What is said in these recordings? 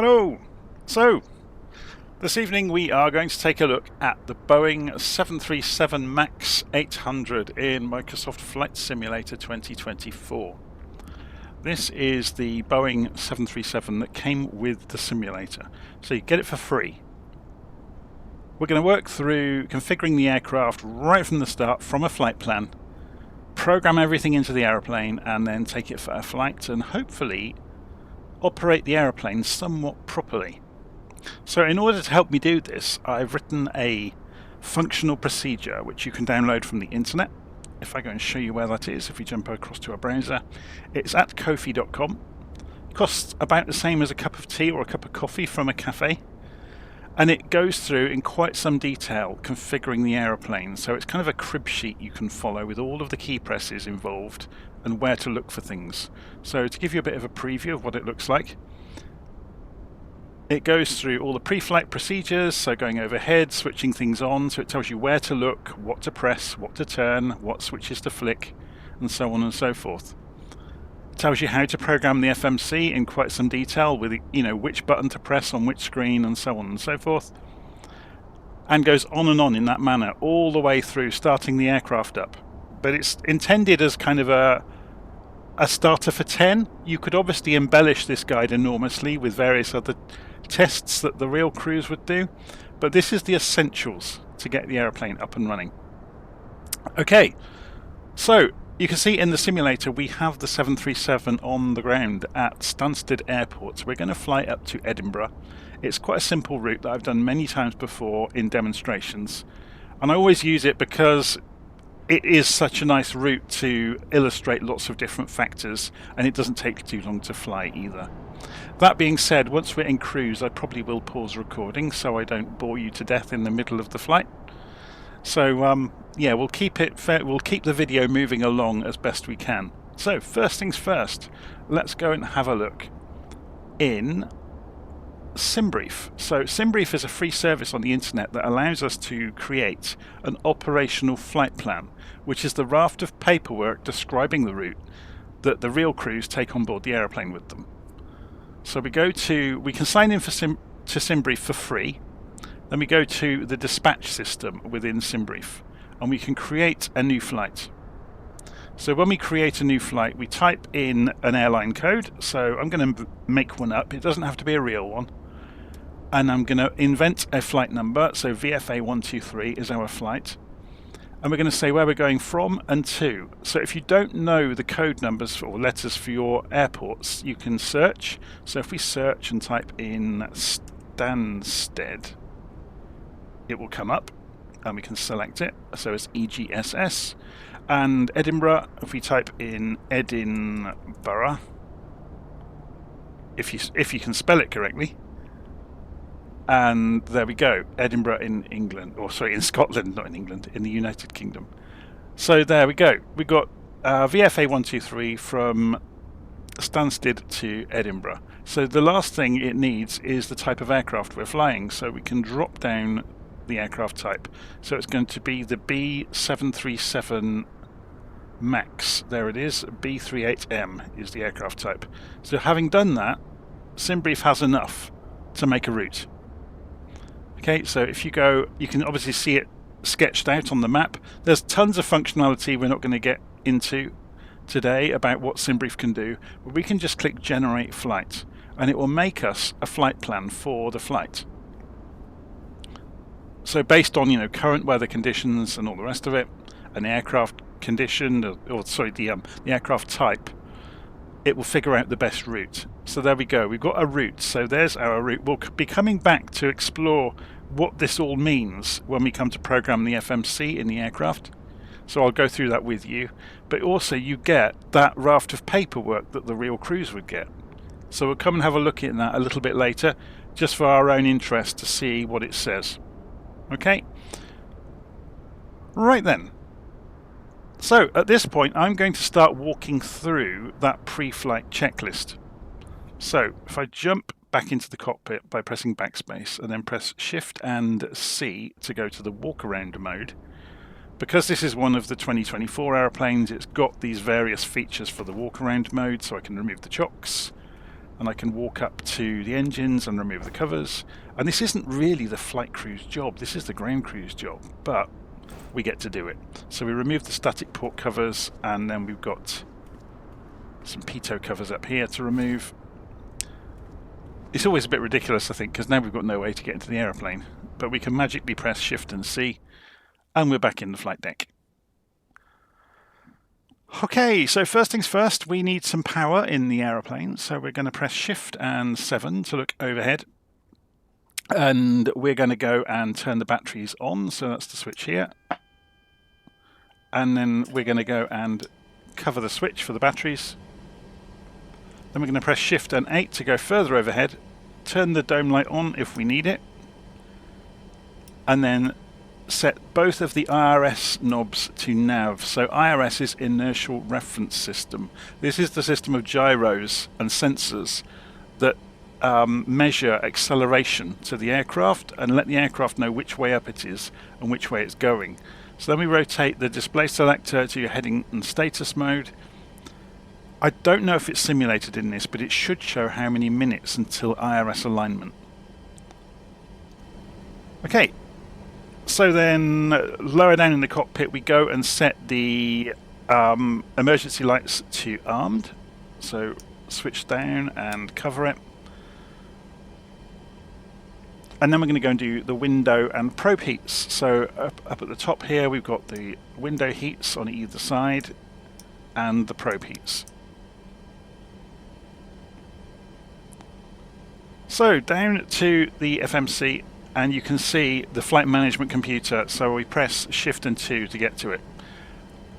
Hello! So, this evening we are going to take a look at the Boeing 737 MAX 800 in Microsoft Flight Simulator 2024. This is the Boeing 737 that came with the simulator, so you get it for free. We're going to work through configuring the aircraft right from the start from a flight plan, program everything into the aeroplane and then take it for a flight and hopefully operate the aeroplane somewhat properly. So in order to help me do this, I've written a functional procedure which you can download from the internet. If I go and show you where that is, if we jump across to our browser, it's at ko-fi.com. It costs about the same as a cup of tea or a cup of coffee from a cafe, and it goes through in quite some detail configuring the aeroplane. So it's kind of a crib sheet you can follow with all of the key presses involved and where to look for things. So to give you a bit of a preview of what it looks like, it goes through all the pre-flight procedures, so going overhead, switching things on, so it tells you where to look, what to press, what to turn, what switches to flick, and so on and so forth. It tells you how to program the FMC in quite some detail with, which button to press on which screen and so on and so forth, and goes on and on in that manner all the way through starting the aircraft up. But it's intended as kind of a starter for 10. You could obviously embellish this guide enormously with various other tests that the real crews would do, but this is the essentials to get the aeroplane up and running. Okay, so you can see in the simulator we have the 737 on the ground at Stansted Airport. So we're going to fly up to Edinburgh. It's quite a simple route that I've done many times before in demonstrations, and I always use it because it is such a nice route to illustrate lots of different factors, and it doesn't take too long to fly either. That being said, once we're in cruise, I probably will pause recording so I don't bore you to death in the middle of the flight. So yeah, we'll keep the video moving along as best we can. So first things first, let's go and have a look in SimBrief. So SimBrief is a free service on the internet that allows us to create an operational flight plan, which is the raft of paperwork describing the route that the real crews take on board the aeroplane with them. So we can sign in to SimBrief for free. Then we go to the dispatch system within SimBrief, and we can create a new flight. So when we create a new flight, we type in an airline code. So I'm going to make one up. It doesn't have to be a real one. And I'm going to invent a flight number. So VFA123 is our flight. And we're going to say where we're going from and to. So if you don't know the code numbers or letters for your airports, you can search. So if we search and type in Stansted, it will come up and we can select it. So it's EGSS. And Edinburgh, if we type in Edinburgh, if you can spell it correctly, and there we go, Edinburgh in England, or sorry, in Scotland, not in England, in the United Kingdom. So there we go. We got VFA123 from Stansted to Edinburgh. So the last thing it needs is the type of aircraft we're flying. So we can drop down the aircraft type. So it's going to be the B737 MAX. There it is. B38M is the aircraft type. So having done that, SimBrief has enough to make a route. Okay, so if you go, you can obviously see it sketched out on the map. There's tons of functionality we're not going to get into today about what SimBrief can do, but we can just click Generate Flight, and it will make us a flight plan for the flight. So based on current weather conditions and all the rest of it, an aircraft condition, the aircraft type, it will figure out the best route. So there we go, we've got a route. So there's our route. We'll be coming back to explore what this all means when we come to program the FMC in the aircraft. So I'll go through that with you. But also you get that raft of paperwork that the real crews would get. So we'll come and have a look at that a little bit later, just for our own interest to see what it says. Okay? Right then. So at this point I'm going to start walking through that pre-flight checklist. So if I jump back into the cockpit by pressing backspace and then press Shift and C to go to the walk around mode, because this is one of the 2024 aeroplanes, it's got these various features for the walk around mode, so I can remove the chocks, and I can walk up to the engines and remove the covers. And this isn't really the flight crew's job, this is the ground crew's job, but we get to do it. So we remove the static port covers, and then we've got some pitot covers up here to remove. It's always a bit ridiculous, I think, because now we've got no way to get into the aeroplane, but we can magically press Shift and C, and we're back in the flight deck. Okay, so first things first, we need some power in the aeroplane, so we're going to press Shift and 7 to look overhead, and we're going to go and turn the batteries on, so that's the switch here, and then we're going to go and cover the switch for the batteries. Then we're going to press Shift and 8 to go further overhead, turn the dome light on if we need it, and then set both of the IRS knobs to nav. So IRS is Inertial Reference System. This is the system of gyros and sensors that measure acceleration to the aircraft and let the aircraft know which way up it is and which way it's going. So then we rotate the display selector to your heading and status mode. I don't know if it's simulated in this, but it should show how many minutes until IRS alignment. Okay, so then lower down in the cockpit we go and set the emergency lights to armed. So switch down and cover it. And then we're going to go and do the window and probe heats. So up at the top here we've got the window heats on either side and the probe heats. So down to the FMC, and you can see the flight management computer, so we press Shift and 2 to get to it.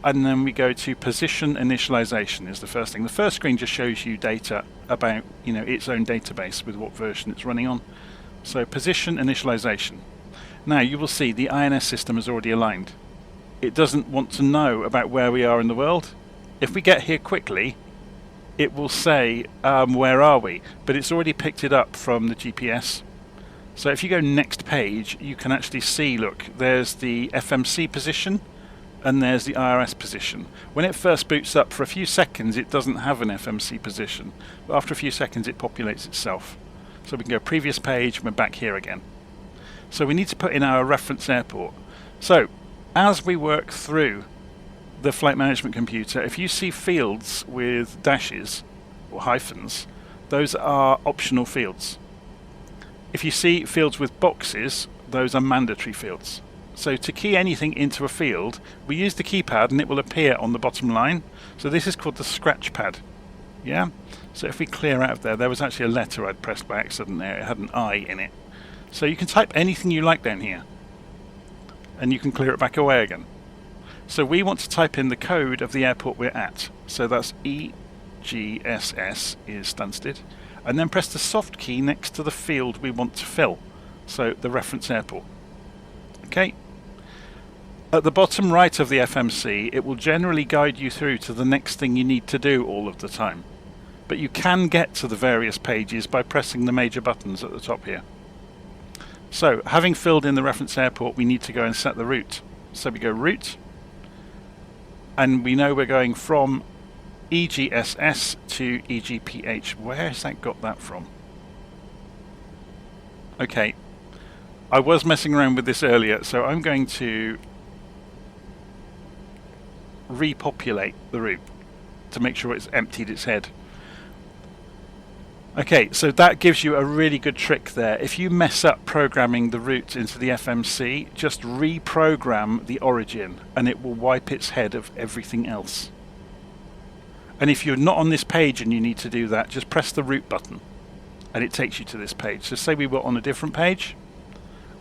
And then we go to position initialization is the first thing. The first screen just shows you data about, its own database with what version it's running on. So position initialization. Now you will see the INS system is already aligned. It doesn't want to know about where we are in the world. If we get here quickly, it will say where are we, but it's already picked it up from the GPS. So if you go next page, you can actually see, look, there's the FMC position and there's the IRS position. When it first boots up, for a few seconds it doesn't have an FMC position, but after a few seconds it populates itself. So we can go previous page and we're back here again. So we need to put in our reference airport. So as we work through the flight management computer, if you see fields with dashes or hyphens, those are optional fields. If you see fields with boxes, those are mandatory fields. So to key anything into a field, we use the keypad and it will appear on the bottom line. So this is called the scratch pad. Yeah? So if we clear out of there was actually a letter I'd pressed by accident there. It had an I in it. So you can type anything you like down here and you can clear it back away again. So we want to type in the code of the airport we're at. So that's EGSS is Stansted. And then press the soft key next to the field we want to fill. So the reference airport. Okay. At the bottom right of the FMC, it will generally guide you through to the next thing you need to do all of the time. But you can get to the various pages by pressing the major buttons at the top here. So having filled in the reference airport, we need to go and set the route. So we go route. And we know we're going from EGSS to EGPH. Where has that got that from? Okay, I was messing around with this earlier, so I'm going to repopulate the route to make sure it's emptied its head. Okay, so that gives you a really good trick there. If you mess up programming the route into the FMC, just reprogram the origin and it will wipe its head of everything else. And if you're not on this page and you need to do that, just press the route button and it takes you to this page. So say we were on a different page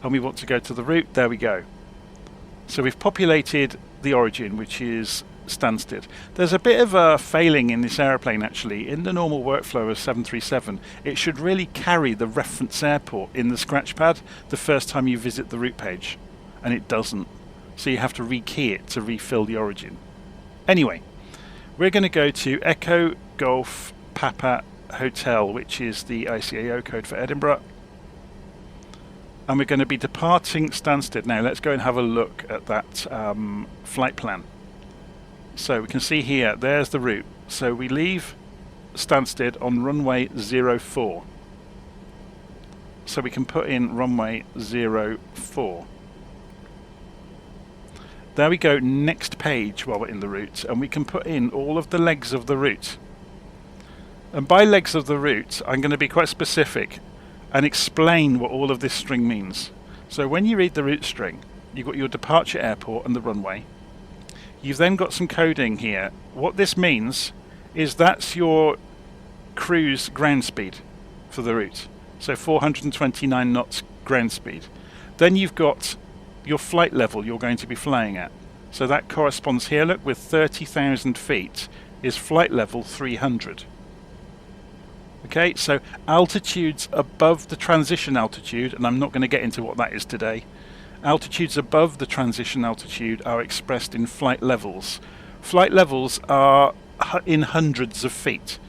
and we want to go to the route, there we go. So we've populated the origin, which is Stansted. There's a bit of a failing in this aeroplane actually. In the normal workflow of 737, it should really carry the reference airport in the scratch pad the first time you visit the route page, and it doesn't. So you have to rekey it to refill the origin. Anyway, we're going to go to Echo Golf Papa Hotel, which is the ICAO code for Edinburgh. And we're going to be departing Stansted. Now let's go and have a look at that flight plan. So we can see here, there's the route. So we leave Stansted on runway 04. So we can put in runway 04. There we go, next page while we're in the route, and we can put in all of the legs of the route. And by legs of the route, I'm going to be quite specific and explain what all of this string means. So when you read the route string, you've got your departure airport and the runway. You've then got some coding here. What this means is that's your cruise ground speed for the route. So 429 knots ground speed. Then you've got your flight level you're going to be flying at. So that corresponds here, look, with 30,000 feet is flight level 300. Okay, so altitudes above the transition altitude, and I'm not going to get into what that is today. Altitudes above the transition altitude are expressed in flight levels. Flight levels are in hundreds of feet.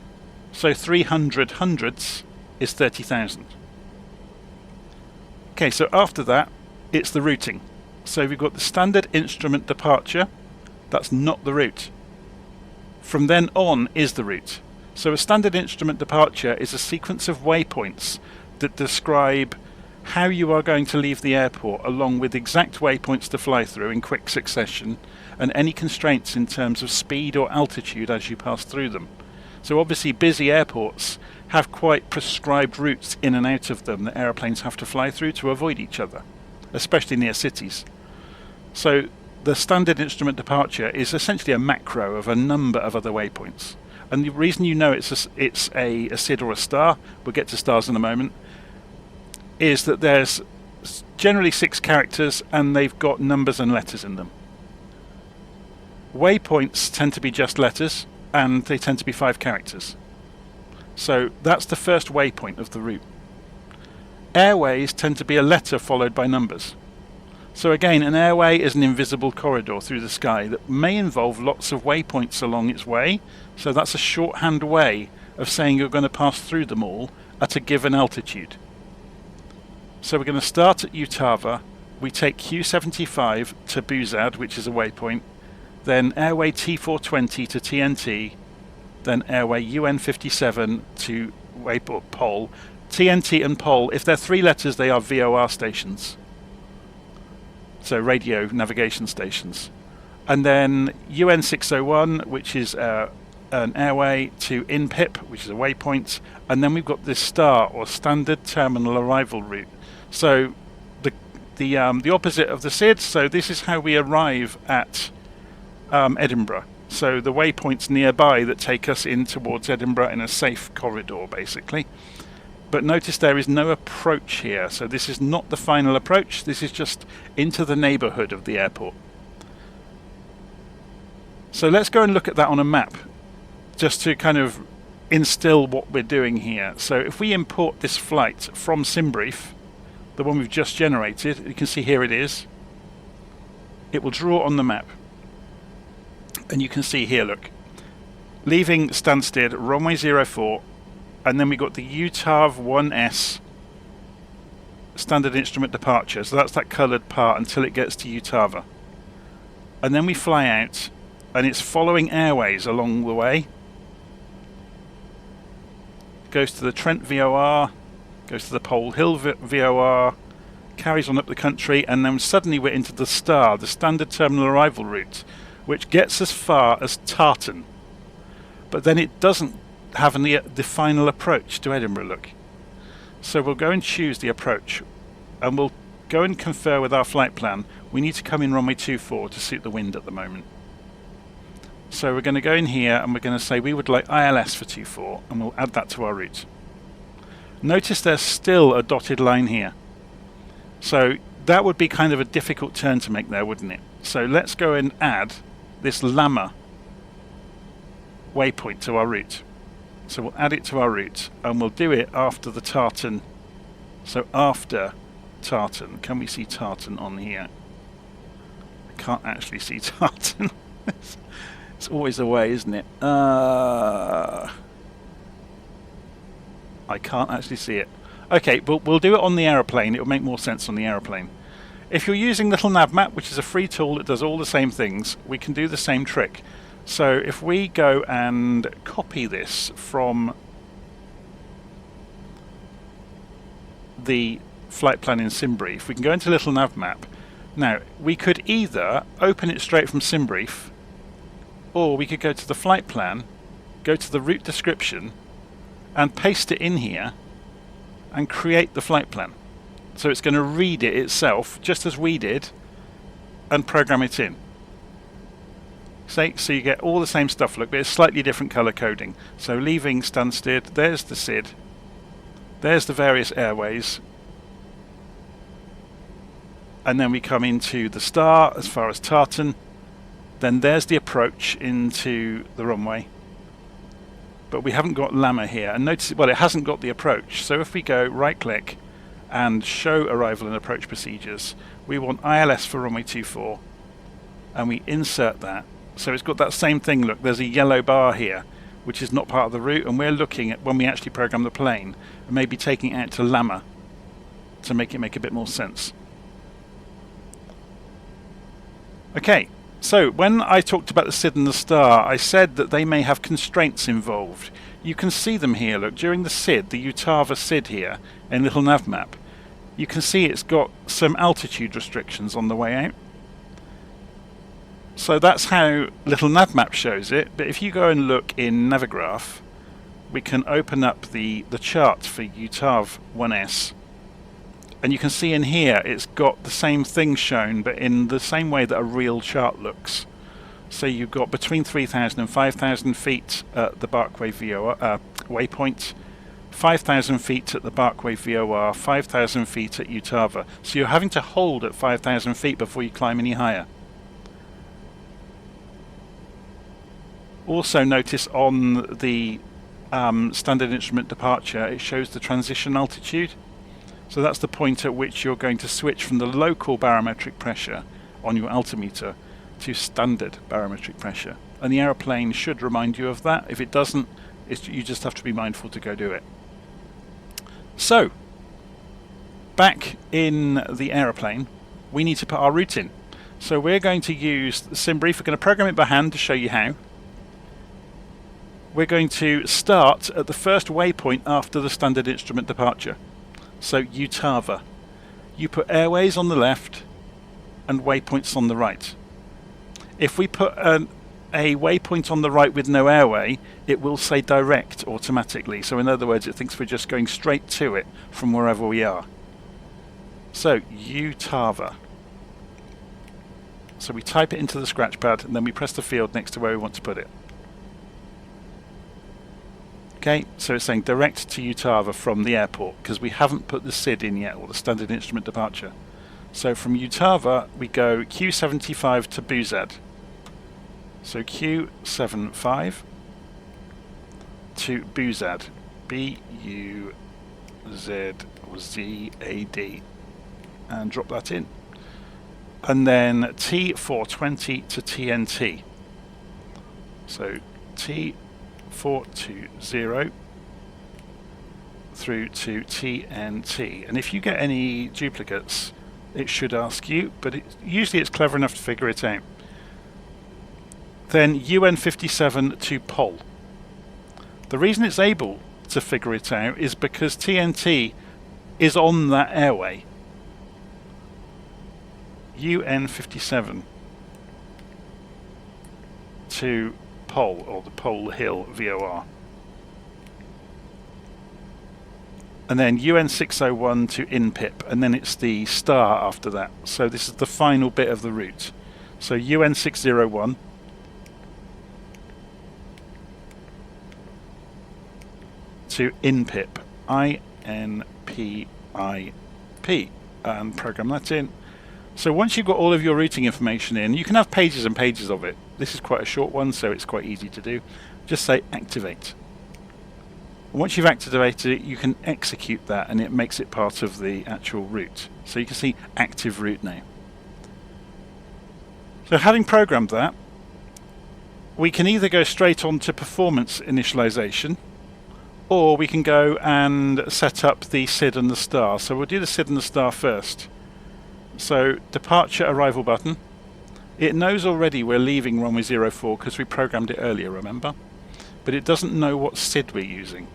So 300 hundredths is 30,000. Okay, so after that, it's the routing. So we've got the standard instrument departure. That's not the route. From then on is the route. So a standard instrument departure is a sequence of waypoints that describe how you are going to leave the airport, along with exact waypoints to fly through in quick succession, and any constraints in terms of speed or altitude as you pass through them. So obviously busy airports have quite prescribed routes in and out of them that aeroplanes have to fly through to avoid each other, especially near cities. So the standard instrument departure is essentially a macro of a number of other waypoints. And the reason you know it's a SID or a star, we'll get to stars in a moment, is that there's generally 6 characters and they've got numbers and letters in them. Waypoints tend to be just letters, and they tend to be 5 characters. So that's the first waypoint of the route. Airways tend to be a letter followed by numbers. So again, an airway is an invisible corridor through the sky that may involve lots of waypoints along its way. So that's a shorthand way of saying you're going to pass through them all at a given altitude. So we're going to start at Utava. We take Q75 to Buzad, which is a waypoint, then airway T420 to TNT, then airway UN57 to wayport Pol. TNT and Pol, if they're 3 letters, they are VOR stations. So radio navigation stations. And then UN601, which is an airway to INPIP, which is a waypoint. And then we've got this STAR, or Standard Terminal Arrival Route. So the opposite of the SID. So this is how we arrive at Edinburgh. So the waypoints nearby that take us in towards Edinburgh in a safe corridor, basically. But notice there is no approach here, so this is not the final approach, this is just into the neighbourhood of the airport. So let's go and look at that on a map, just to kind of instill what we're doing here. So if we import this flight from SimBrief, the one we've just generated, you can see here it is. It will draw on the map. And you can see here, look, leaving Stansted, runway 04, and then we got the UTAV 1S standard instrument departure. So that's that coloured part until it gets to Utava. And then we fly out, and it's following airways along the way. Goes to the Trent VOR, goes to the Pole Hill VOR, carries on up the country, and then suddenly we're into the STAR, the Standard Terminal Arrival Route, which gets as far as Tartan. But then it doesn't have the final approach to Edinburgh, look. So we'll go and choose the approach, and we'll go and confer with our flight plan. We need to come in runway 24 to suit the wind at the moment. So we're going to go in here and we're going to say we would like ILS for 24, and we'll add that to our route. Notice there's still a dotted line here. So that would be kind of a difficult turn to make there, wouldn't it? So let's go and add this Lama waypoint to our route. So we'll add it to our route, and we'll do it after the Tartan. So after Tartan. Can we see Tartan on here? I can't actually see Tartan. It's always a way, isn't it? I can't actually see it. Okay, but we'll do it on the aeroplane. It'll make more sense on the aeroplane. If you're using Little Nav Map, which is a free tool that does all the same things, we can do the same trick. So if we go and copy this from the flight plan in SimBrief, we can go into little nav map. Now, we could either open it straight from SimBrief, or we could go to the flight plan, go to the route description, and paste it in here and create the flight plan. So it's going to read it itself, just as we did, and program it in. So you get all the same stuff, look, but it's slightly different colour coding. So leaving Stansted, there's the SID, there's the various airways, and then we come into the star as far as Tartan, then there's the approach into the runway. But we haven't got Lama here, and notice, well, it hasn't got the approach. So if we go right click and show arrival and approach procedures, we want ILS for runway 24, and we insert that. So it's got that same thing, look, there's a yellow bar here, which is not part of the route, and we're looking at when we actually program the plane, and maybe taking it out to Lama to make it make a bit more sense. Okay, so when I talked about the SID and the star, I said that they may have constraints involved. You can see them here, look, during the SID, the Utava SID here, in little nav map, you can see it's got some altitude restrictions on the way out. So that's how little nav map shows it, but if you go and look in Navigraph, we can open up the chart for UTAV 1S, and you can see in here it's got the same thing shown, but in the same way that a real chart looks. So you've got between 3,000 and 5,000 feet at the Barkway VOR waypoint, 5,000 feet at the Barkway VOR, 5,000 feet at Utava. So you're having to hold at 5,000 feet before you climb any higher. Also notice on the standard instrument departure, it shows the transition altitude. So that's the point at which you're going to switch from the local barometric pressure on your altimeter to standard barometric pressure. And the aeroplane should remind you of that. If it doesn't, you just have to be mindful to go do it. So, back in the aeroplane, we need to put our route in. So we're going to use the SimBrief. We're going to program it by hand to show you how. We're going to start at the first waypoint after the standard instrument departure. So Utava. You put airways on the left and waypoints on the right. If we put a waypoint on the right with no airway, it will say direct automatically. So in other words, it thinks we're just going straight to it from wherever we are. So Utava. So we type it into the scratch pad and then we press the field next to where we want to put it. Okay, so it's saying direct to Utava from the airport because we haven't put the SID in yet, or the standard instrument departure. So from Utava we go Q75 to Buzad. So Q75 to Buzad, B-U-Z-Z-A-D, and drop that in. And then T420 to TNT. So T420 through to TNT. And if you get any duplicates, it should ask you, but usually it's clever enough to figure it out. Then UN57 to Pol. The reason it's able to figure it out is because TNT is on that airway. UN57 to Pol, or the Pole Hill VOR. And then UN601 to INPIP, and then it's the star after that. So this is the final bit of the route. So UN601 to INPIP, I-N-P-I-P, and program that in. So once you've got all of your routing information in, you can have pages and pages of it. This is quite a short one, so it's quite easy to do. Just say activate. Once you've activated it, you can execute that and it makes it part of the actual route. So you can see active route now. So having programmed that, we can either go straight on to performance initialization, or we can go and set up the SID and the star. So we'll do the SID and the star first. So departure arrival button. It knows already we're leaving runway 04 because we programmed it earlier, remember? But it doesn't know what SID we're using.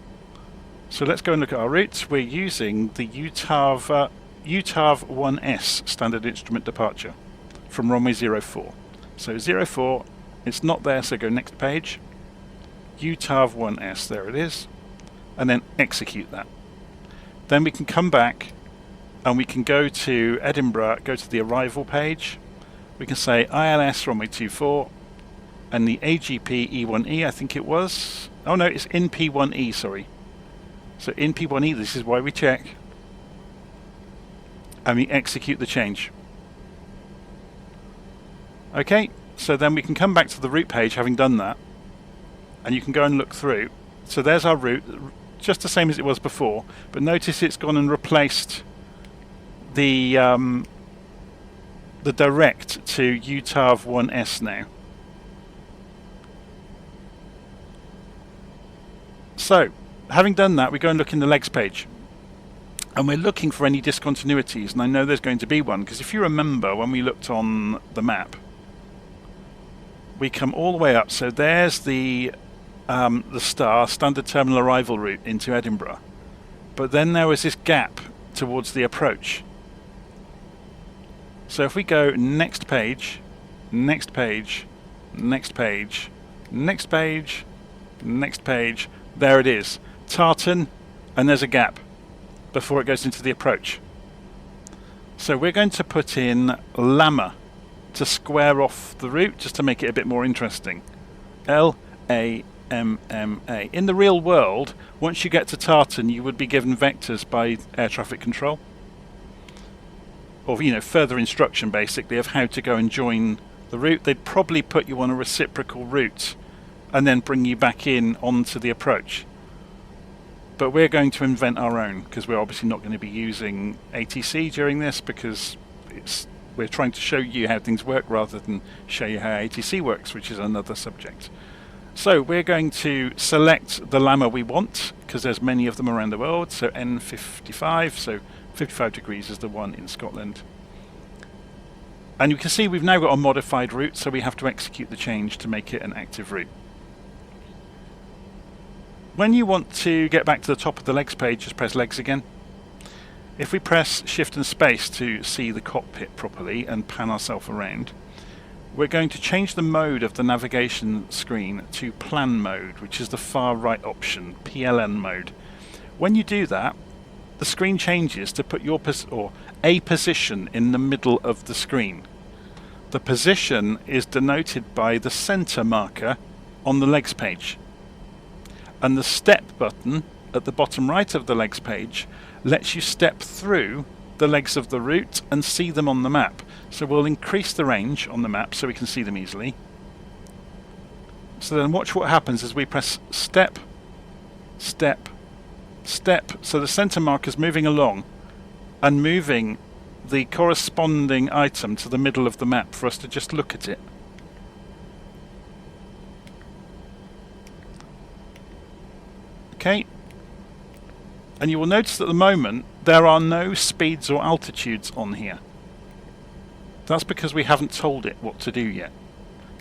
So let's go and look at our routes. We're using the UTAV 1S standard instrument departure from runway 04. So 04, it's not there, so go next page. UTAV 1S, there it is. And then execute that. Then we can come back and we can go to Edinburgh, go to the arrival page. We can say ILS runway 24 and the AGP E1E, I think it was. Oh no, it's in P1E, sorry. So in P1E, this is why we check. And we execute the change. Okay, so then we can come back to the route page having done that. And you can go and look through. So there's our route, just the same as it was before. But notice it's gone and replaced the direct to UTAV 1S now. So, having done that, we go and look in the legs page. And we're looking for any discontinuities, and I know there's going to be one, because if you remember when we looked on the map, we come all the way up. So there's the standard terminal arrival route into Edinburgh. But then there was this gap towards the approach. So if we go next page, next page, next page, next page, next page, there it is. Tartan, and there's a gap before it goes into the approach. So we're going to put in Lama to square off the route, just to make it a bit more interesting. L-A-M-M-A. In the real world, once you get to Tartan, you would be given vectors by air traffic control. Or, you know, further instruction basically of how to go and join the route. They'd probably put you on a reciprocal route and then bring you back in onto the approach. But we're going to invent our own, because we're obviously not going to be using ATC during this, because we're trying to show you how things work rather than show you how ATC works, which is another subject. So we're going to select the Lama we want, because there's many of them around the world. So N55, so 55 degrees is the one in Scotland. And you can see we've now got a modified route, so we have to execute the change to make it an active route. When you want to get back to the top of the legs page, just press legs again. If we press shift and space to see the cockpit properly and pan ourselves around, we're going to change the mode of the navigation screen to plan mode, which is the far right option, PLN mode. When you do that, the screen changes to put your a position in the middle of the screen. The position is denoted by the center marker on the legs page. And the step button at the bottom right of the legs page lets you step through the legs of the route and see them on the map. So we'll increase the range on the map so we can see them easily. So then watch what happens as we press step, step, step. So the center marker is moving along and moving the corresponding item to the middle of the map for us to just look at it. Okay. And you will notice at the moment there are no speeds or altitudes on here. That's because we haven't told it what to do yet.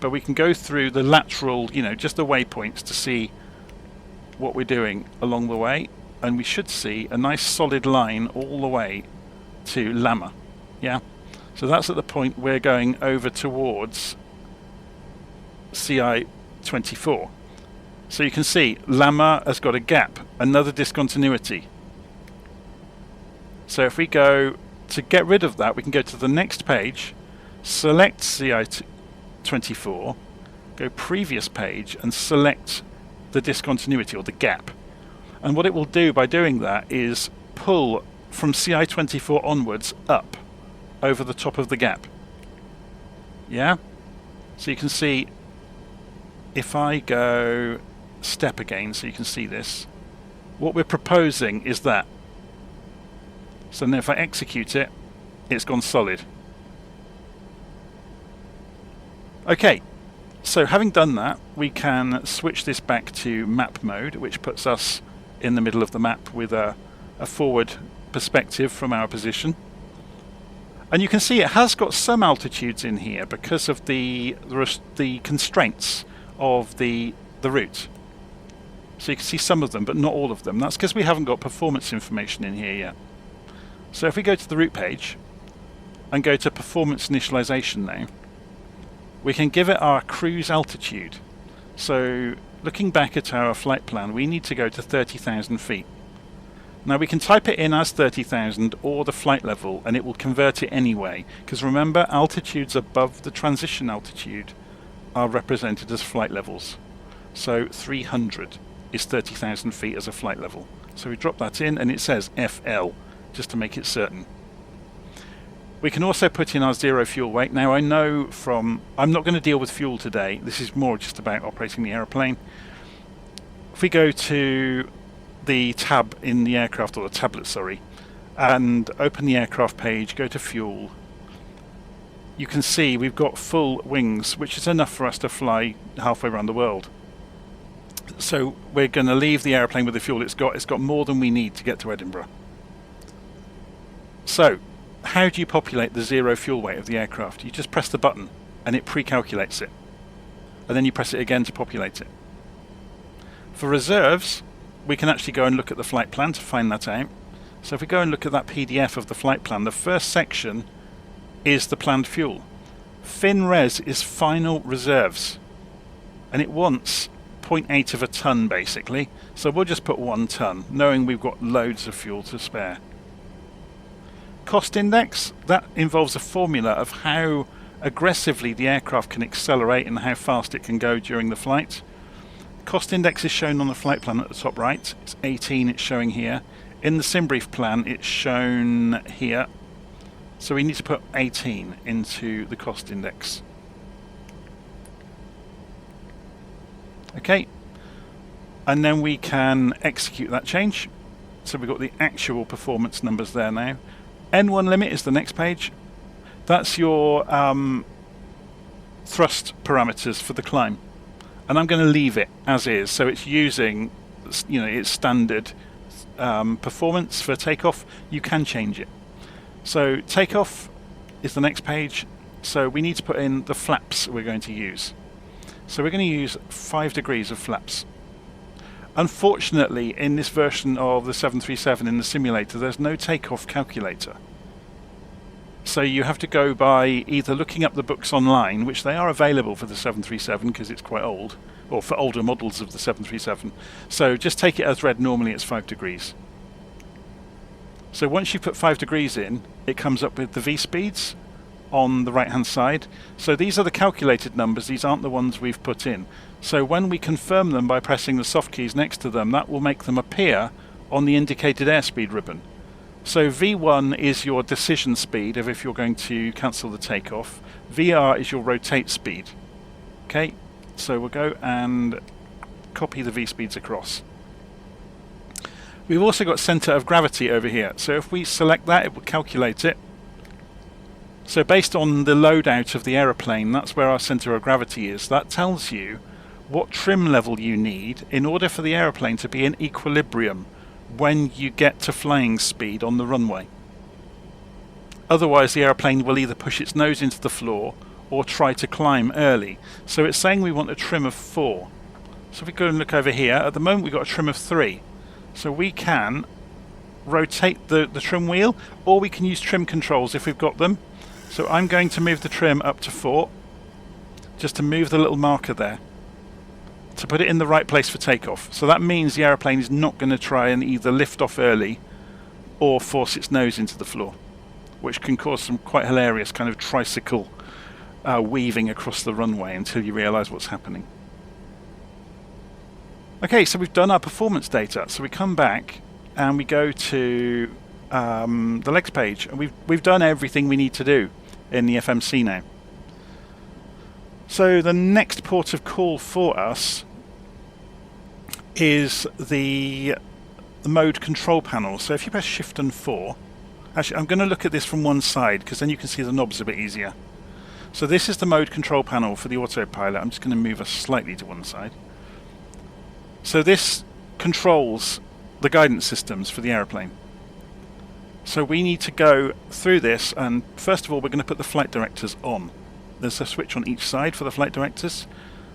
But we can go through the lateral, you know, just the waypoints to see what we're doing along the way. And we should see a nice solid line all the way to Lama. Yeah? So that's at the point we're going over towards CI-24. So you can see Lama has got a gap, another discontinuity. So if we go to get rid of that, we can go to the next page, select CI-24, go previous page and select the discontinuity or the gap. And what it will do by doing that is pull from CI-24 onwards up over the top of the gap. Yeah? So you can see if I go step again so you can see this, what we're proposing is that. So then if I execute it, it's gone solid. Okay, so having done that, we can switch this back to map mode, which puts us in the middle of the map with a forward perspective from our position. And you can see it has got some altitudes in here because of the constraints of the route. So you can see some of them, but not all of them. That's because we haven't got performance information in here yet. So if we go to the route page and go to performance initialization now, we can give it our cruise altitude. So looking back at our flight plan, we need to go to 30,000 feet. Now we can type it in as 30,000 or the flight level, and it will convert it anyway, because remember, altitudes above the transition altitude are represented as flight levels. So 300 is 30,000 feet as a flight level. So we drop that in and it says FL, just to make it certain. We can also put in our zero fuel weight. Now I know I'm not going to deal with fuel today, this is more just about operating the aeroplane. If we go to the tab in the aircraft, or the tablet, sorry, and open the aircraft page, go to fuel, you can see we've got full wings, which is enough for us to fly halfway around the world. So we're going to leave the airplane with the fuel it's got. It's got more than we need to get to Edinburgh. So how do you populate the zero fuel weight of the aircraft? You just press the button and it pre-calculates it, and then you press it again to populate it. For reserves, we can actually go and look at the flight plan to find that out. So if we go and look at that PDF of the flight plan, the first section is the planned fuel. FinRes is final reserves, and it wants 0.8 of a ton basically, so we'll just put 1 ton, knowing we've got loads of fuel to spare. Cost index, that involves a formula of how aggressively the aircraft can accelerate and how fast it can go during the flight. Cost index is shown on the flight plan at the top right. It's 18, it's showing here. In the SimBrief plan, it's shown here. So we need to put 18 into the cost index. Okay, and then we can execute that change. So we've got the actual performance numbers there now. N1 limit is the next page. That's your thrust parameters for the climb. And I'm going to leave it as is, so it's using, its standard performance for takeoff. You can change it. So takeoff is the next page. So we need to put in the flaps we're going to use. So we're going to use 5 degrees of flaps. Unfortunately, in this version of the 737 in the simulator, there's no takeoff calculator. So you have to go by either looking up the books online, which they are available for the 737 because it's quite old, or for older models of the 737. So just take it as read. Normally it's 5 degrees. So once you put 5 degrees in, it comes up with the V speeds on the right hand side. So these are the calculated numbers, these aren't the ones we've put in. So when we confirm them by pressing the soft keys next to them, that will make them appear on the indicated airspeed ribbon. So V1 is your decision speed of if you're going to cancel the takeoff. VR is your rotate speed. Okay, so we'll go and copy the V speeds across. We've also got center of gravity over here. So if we select that, it will calculate it. So based on the loadout of the aeroplane, that's where our center of gravity is. That tells you what trim level you need in order for the aeroplane to be in equilibrium when you get to flying speed on the runway. Otherwise the aeroplane will either push its nose into the floor or try to climb early. So it's saying we want a trim of 4. So if we go and look over here, at the moment we've got a trim of 3. So we can rotate the trim wheel, or we can use trim controls if we've got them. So I'm going to move the trim up to 4, just to move the little marker there, to put it in the right place for takeoff. So that means the aeroplane is not going to try and either lift off early or force its nose into the floor, which can cause some quite hilarious kind of tricycle weaving across the runway until you realise what's happening. Okay, so we've done our performance data. So we come back and we go to the legs page, and we've done everything we need to do in the FMC now. So the next port of call for us is the mode control panel. So if you press Shift and 4, actually I'm going to look at this from one side because then you can see the knobs a bit easier. So this is the mode control panel for the Autopilot. I'm just going to move us slightly to one side. So this controls the guidance systems for the aeroplane. So we need to go through this, and first of all we're going to put the flight directors on. There's a switch on each side for the flight directors.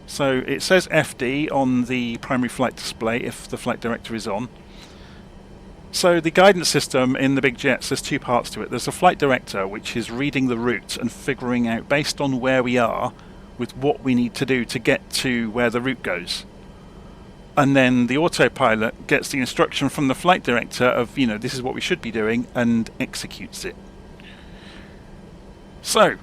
So it says FD on the primary flight display if the flight director is on. So the guidance system in the big jets, there's two parts to it. There's a flight director, which is reading the route and figuring out, based on where we are, with what we need to do to get to where the route goes. And then the autopilot gets the instruction from the flight director of, this is what we should be doing, and executes it. So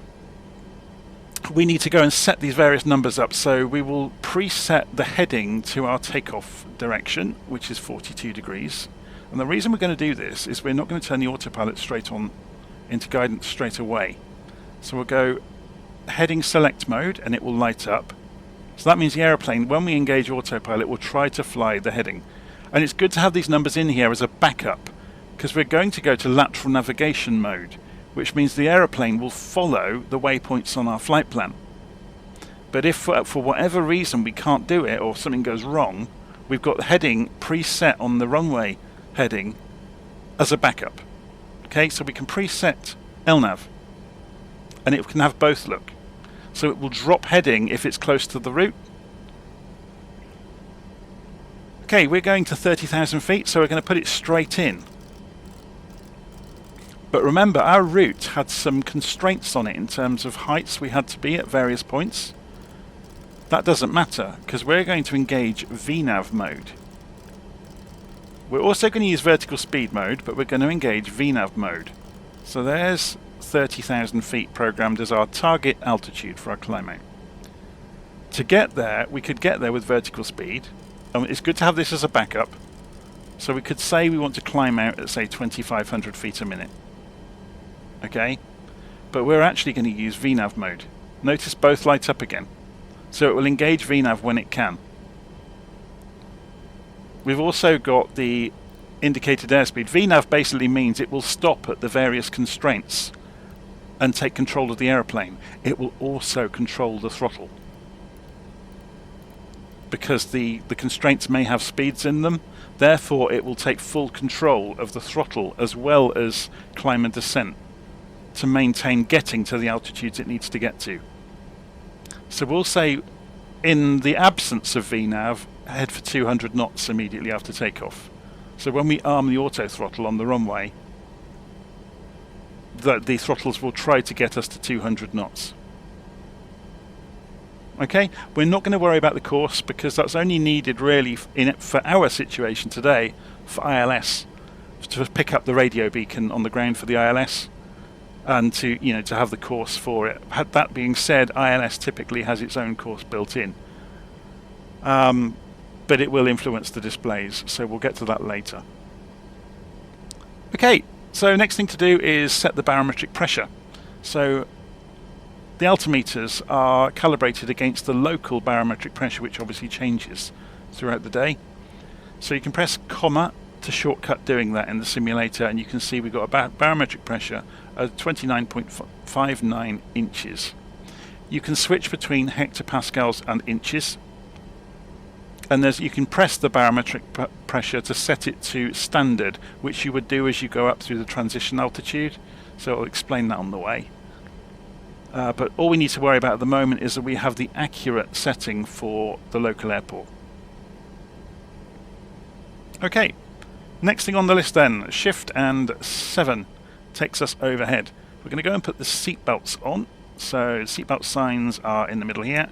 we need to go and set these various numbers up. So we will preset the heading to our takeoff direction, which is 42 degrees. And the reason we're going to do this is we're not going to turn the autopilot straight on into guidance straight away. So we'll go heading select mode and it will light up. So that means the aeroplane, when we engage autopilot, will try to fly the heading. And it's good to have these numbers in here as a backup, because we're going to go to lateral navigation mode, which means the aeroplane will follow the waypoints on our flight plan. But if for whatever reason we can't do it or something goes wrong, we've got the heading preset on the runway heading as a backup. Okay, so we can preset LNAV and it can have both look. So it will drop heading if it's close to the route. Okay, we're going to 30,000 feet, so we're going to put it straight in. But remember, our route had some constraints on it in terms of heights we had to be at various points. That doesn't matter, because we're going to engage VNAV mode. We're also going to use vertical speed mode, but we're going to engage VNAV mode. So there's 30,000 feet programmed as our target altitude for our climb out. To get there, we could get there with vertical speed. And it's good to have this as a backup. So we could say we want to climb out at, say, 2,500 feet a minute. Okay? But we're actually going to use VNAV mode. Notice both light up again. So it will engage VNAV when it can. We've also got the indicated airspeed. VNAV basically means it will stop at the various constraints and take control of the aeroplane. It will also control the throttle, because the constraints may have speeds in them. Therefore it will take full control of the throttle as well as climb and descent to maintain getting to the altitudes it needs to get to. So we'll say, in the absence of VNAV, head for 200 knots immediately after takeoff. So when we arm the auto throttle on the runway, the throttles will try to get us to 200 knots. Okay, we're not going to worry about the course, because that's only needed really for our situation today for ILS, to pick up the radio beacon on the ground for the ILS, and to have the course for it. That being said, ILS typically has its own course built in, but it will influence the displays, so we'll get to that later. Okay, so next thing to do is set the barometric pressure. So the altimeters are calibrated against the local barometric pressure, which obviously changes throughout the day. So you can press comma to shortcut doing that in the simulator, and you can see we've got a barometric pressure of 29.59 inches. You can switch between hectopascals and inches, and you can press the barometric pressure to set it to standard, which you would do as you go up through the transition altitude. So I'll explain that on the way. But all we need to worry about at the moment is that we have the accurate setting for the local airport. Okay, next thing on the list then, shift and 7 takes us overhead. We're going to go and put the seat belts on. So seatbelt signs are in the middle here.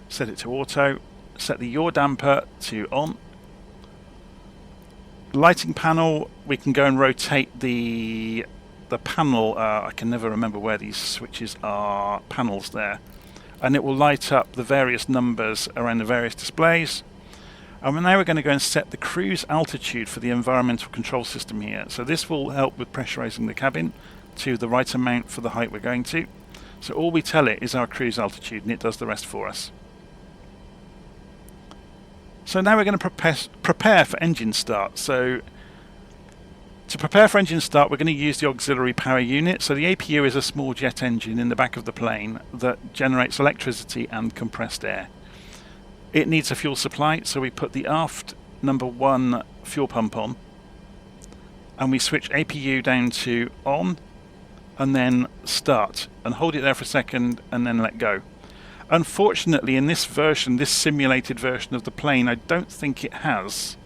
Set it to auto. Set the yaw damper to on. Lighting panel, we can go and rotate the panel. I can never remember where these switches are, panels there, and it will light up the various numbers around the various displays. And now we're going to go and set the cruise altitude for the environmental control system here. So this will help with pressurizing the cabin to the right amount for the height we're going to. So all we tell it is our cruise altitude, and it does the rest for us. So now we're going to prepare for engine start. So to prepare for engine start, we're going to use the auxiliary power unit. So the APU is a small jet engine in the back of the plane that generates electricity and compressed air. It needs a fuel supply, so we put the aft number 1 fuel pump on, and we switch APU down to on, and then start, and hold it there for a second and then let go. Unfortunately, in this version, this simulated version of the plane, I don't think it has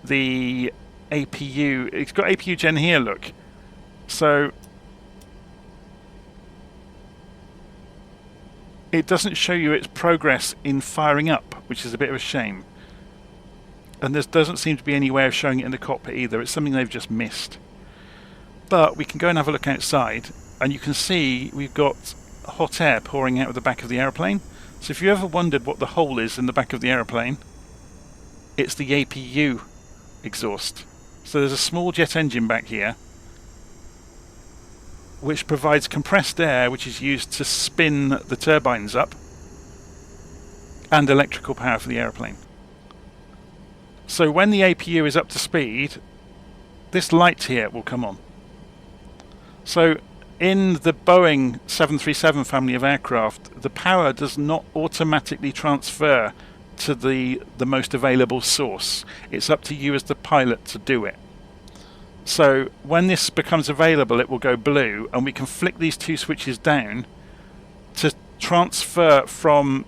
the APU. It's got APU gen here, look. So it doesn't show you its progress in firing up, which is a bit of a shame. And there doesn't seem to be any way of showing it in the cockpit either. It's something they've just missed. But we can go and have a look outside, and you can see we've got hot air pouring out of the back of the aeroplane. So if you ever wondered what the hole is in the back of the aeroplane, it's the APU exhaust. So there's a small jet engine back here which provides compressed air, which is used to spin the turbines up, and electrical power for the aeroplane. So when the APU is up to speed, this light here will come on. So in the Boeing 737 family of aircraft, the power does not automatically transfer to the most available source. It's up to you as the pilot to do it. So when this becomes available, it will go blue, and we can flick these two switches down to transfer from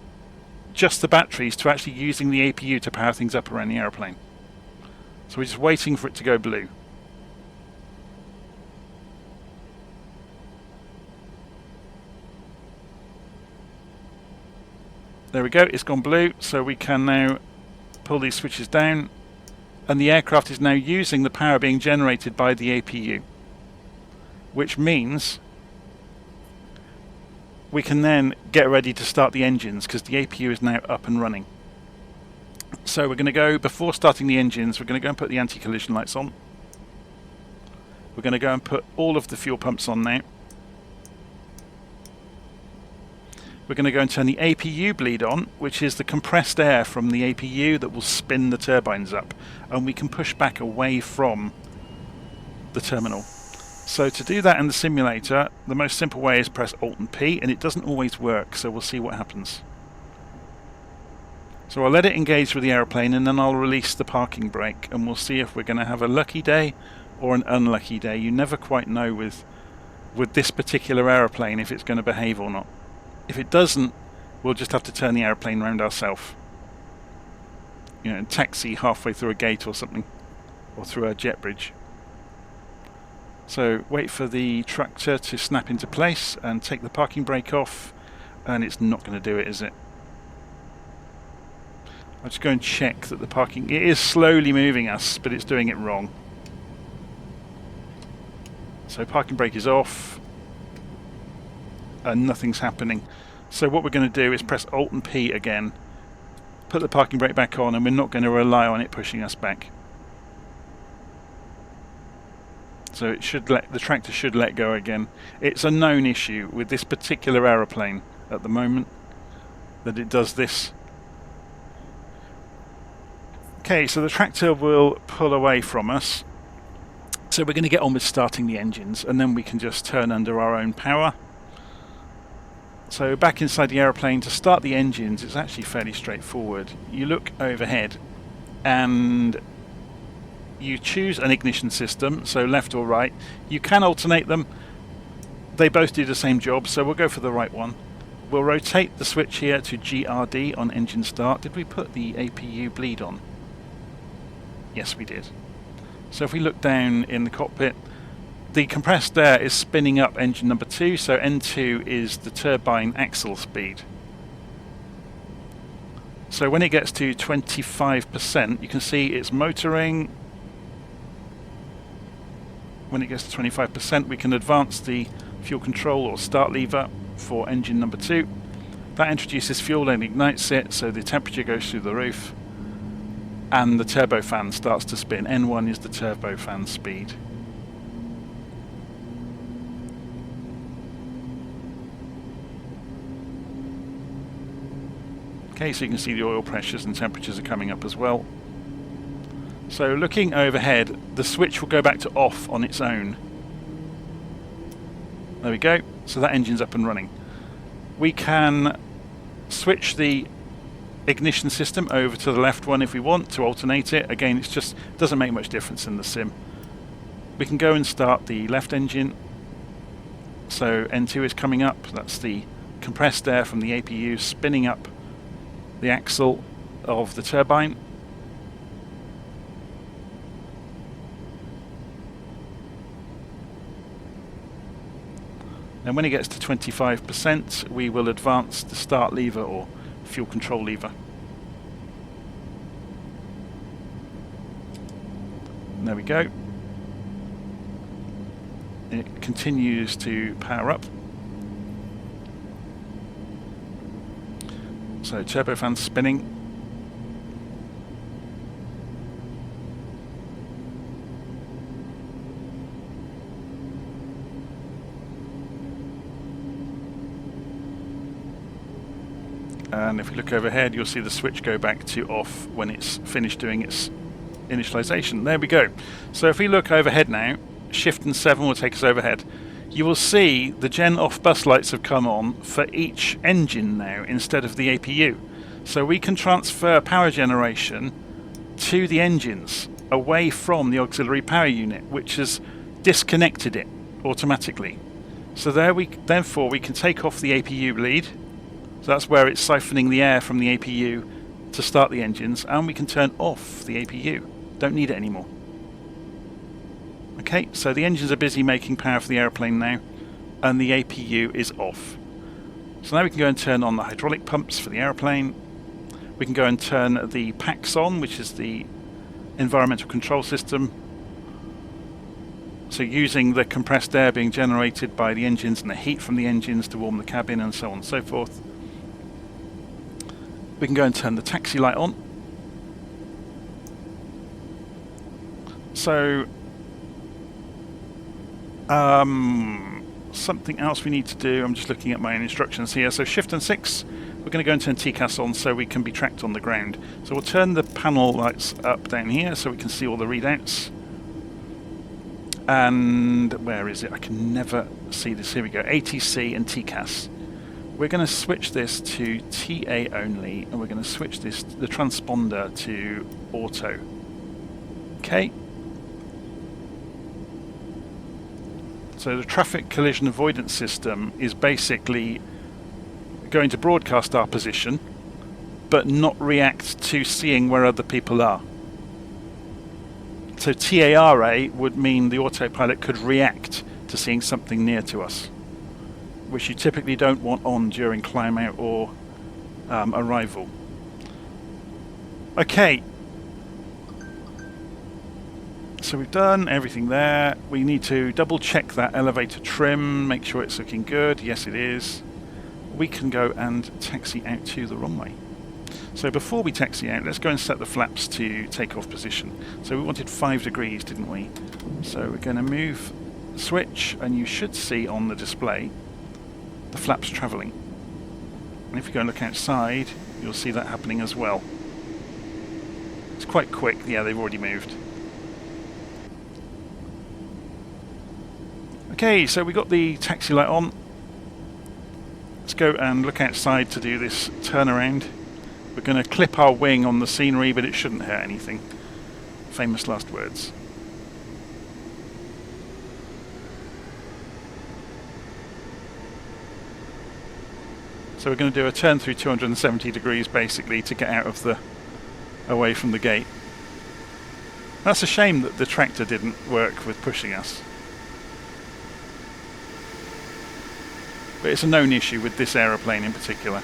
just the batteries to actually using the APU to power things up around the aeroplane. So we're just waiting for it to go blue. There we go, it's gone blue, so we can now pull these switches down, and the aircraft is now using the power being generated by the APU, which means we can then get ready to start the engines, because the APU is now up and running. So we're going to go, before starting the engines, we're going to go and put the anti-collision lights on. We're going to go and put all of the fuel pumps on now. We're going to go and turn the APU bleed on, which is the compressed air from the APU that will spin the turbines up, and we can push back away from the terminal. So to do that in the simulator, the most simple way is press Alt and P, and it doesn't always work, so we'll see what happens. So I'll let it engage with the aeroplane, and then I'll release the parking brake, and we'll see if we're going to have a lucky day or an unlucky day. You never quite know with this particular aeroplane if it's going to behave or not. If it doesn't, we'll just have to turn the aeroplane around ourselves. You know, and taxi halfway through a gate or something, or through a jet bridge. So wait for the tractor to snap into place and take the parking brake off, and it's not going to do it, is it? I'll just go and check that the parking... It is slowly moving us, but it's doing it wrong. So parking brake is off, and nothing's happening. So what we're going to do is press Alt and P again, put the parking brake back on, and we're not going to rely on it pushing us back. So it should the tractor should let go again. It's a known issue with this particular aeroplane at the moment that it does this. Okay, so the tractor will pull away from us. So we're going to get on with starting the engines, and then we can just turn under our own power. So back inside the aeroplane, to start the engines, it's actually fairly straightforward. You look overhead and you choose an ignition system, so left or right. You can alternate them. They both do the same job, so we'll go for the right one. We'll rotate the switch here to GRD on engine start. Did we put the APU bleed on? Yes, we did. So if we look down in the cockpit, the compressed air is spinning up engine number 2, so N2 is the turbine axle speed. So when it gets to 25%, you can see it's motoring. When it gets to 25%, we can advance the fuel control or start lever for engine number 2. That introduces fuel and ignites it, so the temperature goes through the roof, and the turbofan starts to spin. N1 is the turbofan speed. Okay, so you can see the oil pressures and temperatures are coming up as well. So looking overhead, the switch will go back to off on its own. There we go, so that engine's up and running. We can switch the ignition system over to the left one if we want to alternate it. Again, it doesn't make much difference in the sim. We can go and start the left engine. So N2 is coming up. That's the compressed air from the APU spinning up the axle of the turbine. And when it gets to 25%, we will advance the start lever or fuel control lever. And there we go. It continues to power up. So turbofan spinning. And if you look overhead, you'll see the switch go back to off when it's finished doing its initialization. There we go. So if we look overhead now, Shift and 7 will take us overhead. You will see the gen off bus lights have come on for each engine now instead of the APU. So we can transfer power generation to the engines away from the auxiliary power unit, which has disconnected it automatically. So therefore we can take off the APU bleed. So that's where it's siphoning the air from the APU to start the engines, and we can turn off the APU. Don't need it anymore. Okay, so the engines are busy making power for the airplane now, and the APU is off. So now we can go and turn on the hydraulic pumps for the airplane. We can go and turn the PACS on, which is the environmental control system. So using the compressed air being generated by the engines and the heat from the engines to warm the cabin and so on and so forth. We can go and turn the taxi light on. So something else we need to do, I'm just looking at my instructions here. So Shift and 6, we're going to go and turn TCAS on so we can be tracked on the ground. So we'll turn the panel lights up down here so we can see all the readouts. And where is it? I can never see this. Here we go. ATC and TCAS. We're going to switch this to TA only, and we're going to switch this, the transponder, to auto. Okay. So the traffic collision avoidance system is basically going to broadcast our position, but not react to seeing where other people are. So TARA would mean the autopilot could react to seeing something near to us, which you typically don't want on during climb out or arrival. Okay. So we've done everything there. We need to double check that elevator trim, make sure it's looking good. Yes, it is. We can go and taxi out to the runway. So before we taxi out, let's go and set the flaps to takeoff position. So we wanted 5 degrees, didn't we? So we're going to move the switch, and you should see on the display the flaps travelling. And if you go and look outside, you'll see that happening as well. It's quite quick. Yeah, they've already moved. Okay, so we got the taxi light on. Let's go and look outside to do this turnaround. We're going to clip our wing on the scenery, but it shouldn't hurt anything. Famous last words. So we're going to do a turn through 270 degrees basically to get out of the away from the gate. That's a shame that the tractor didn't work with pushing us. But it's a known issue with this aeroplane in particular.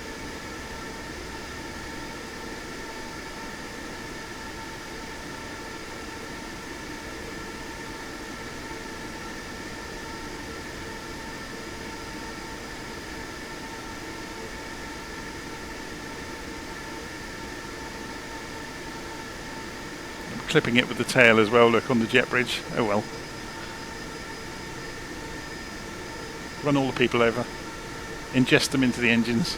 I'm clipping it with the tail as well, look, on the jet bridge. Oh well. Run all the people over. Ingest them into the engines.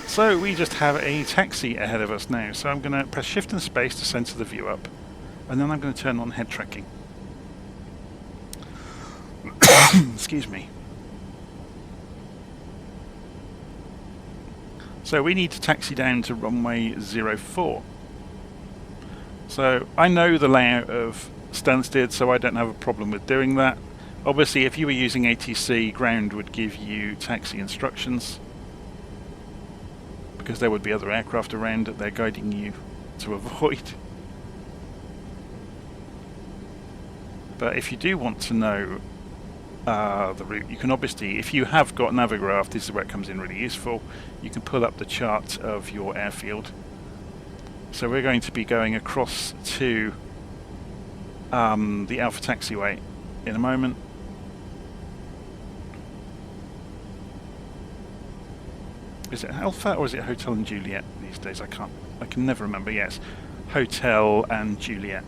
So we just have a taxi ahead of us now. So I'm going to press Shift and Space to center the view up, and then I'm going to turn on head tracking. Excuse me. So we need to taxi down to runway 04. So I know the layout of Stansted, so I don't have a problem with doing that. Obviously, if you were using ATC, ground would give you taxi instructions, because there would be other aircraft around that they're guiding you to avoid. But if you do want to know the route, you can obviously, if you have got Navigraph, this is where it comes in really useful, you can pull up the chart of your airfield. So we're going to be going across to the Alpha Taxiway in a moment. Is it Alpha or is it Hotel and Juliet these days? I can never remember. Yes, Hotel and Juliet.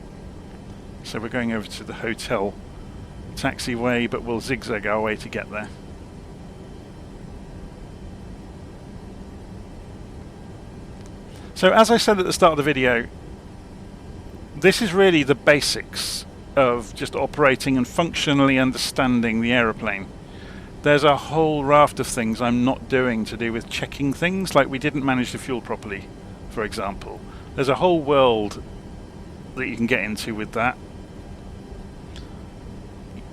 So we're going over to the Hotel Taxiway, but we'll zigzag our way to get there. So as I said at the start of the video, this is really the basics of just operating and functionally understanding the aeroplane. There's a whole raft of things I'm not doing to do with checking things, like we didn't manage the fuel properly, for example. There's a whole world that you can get into with that.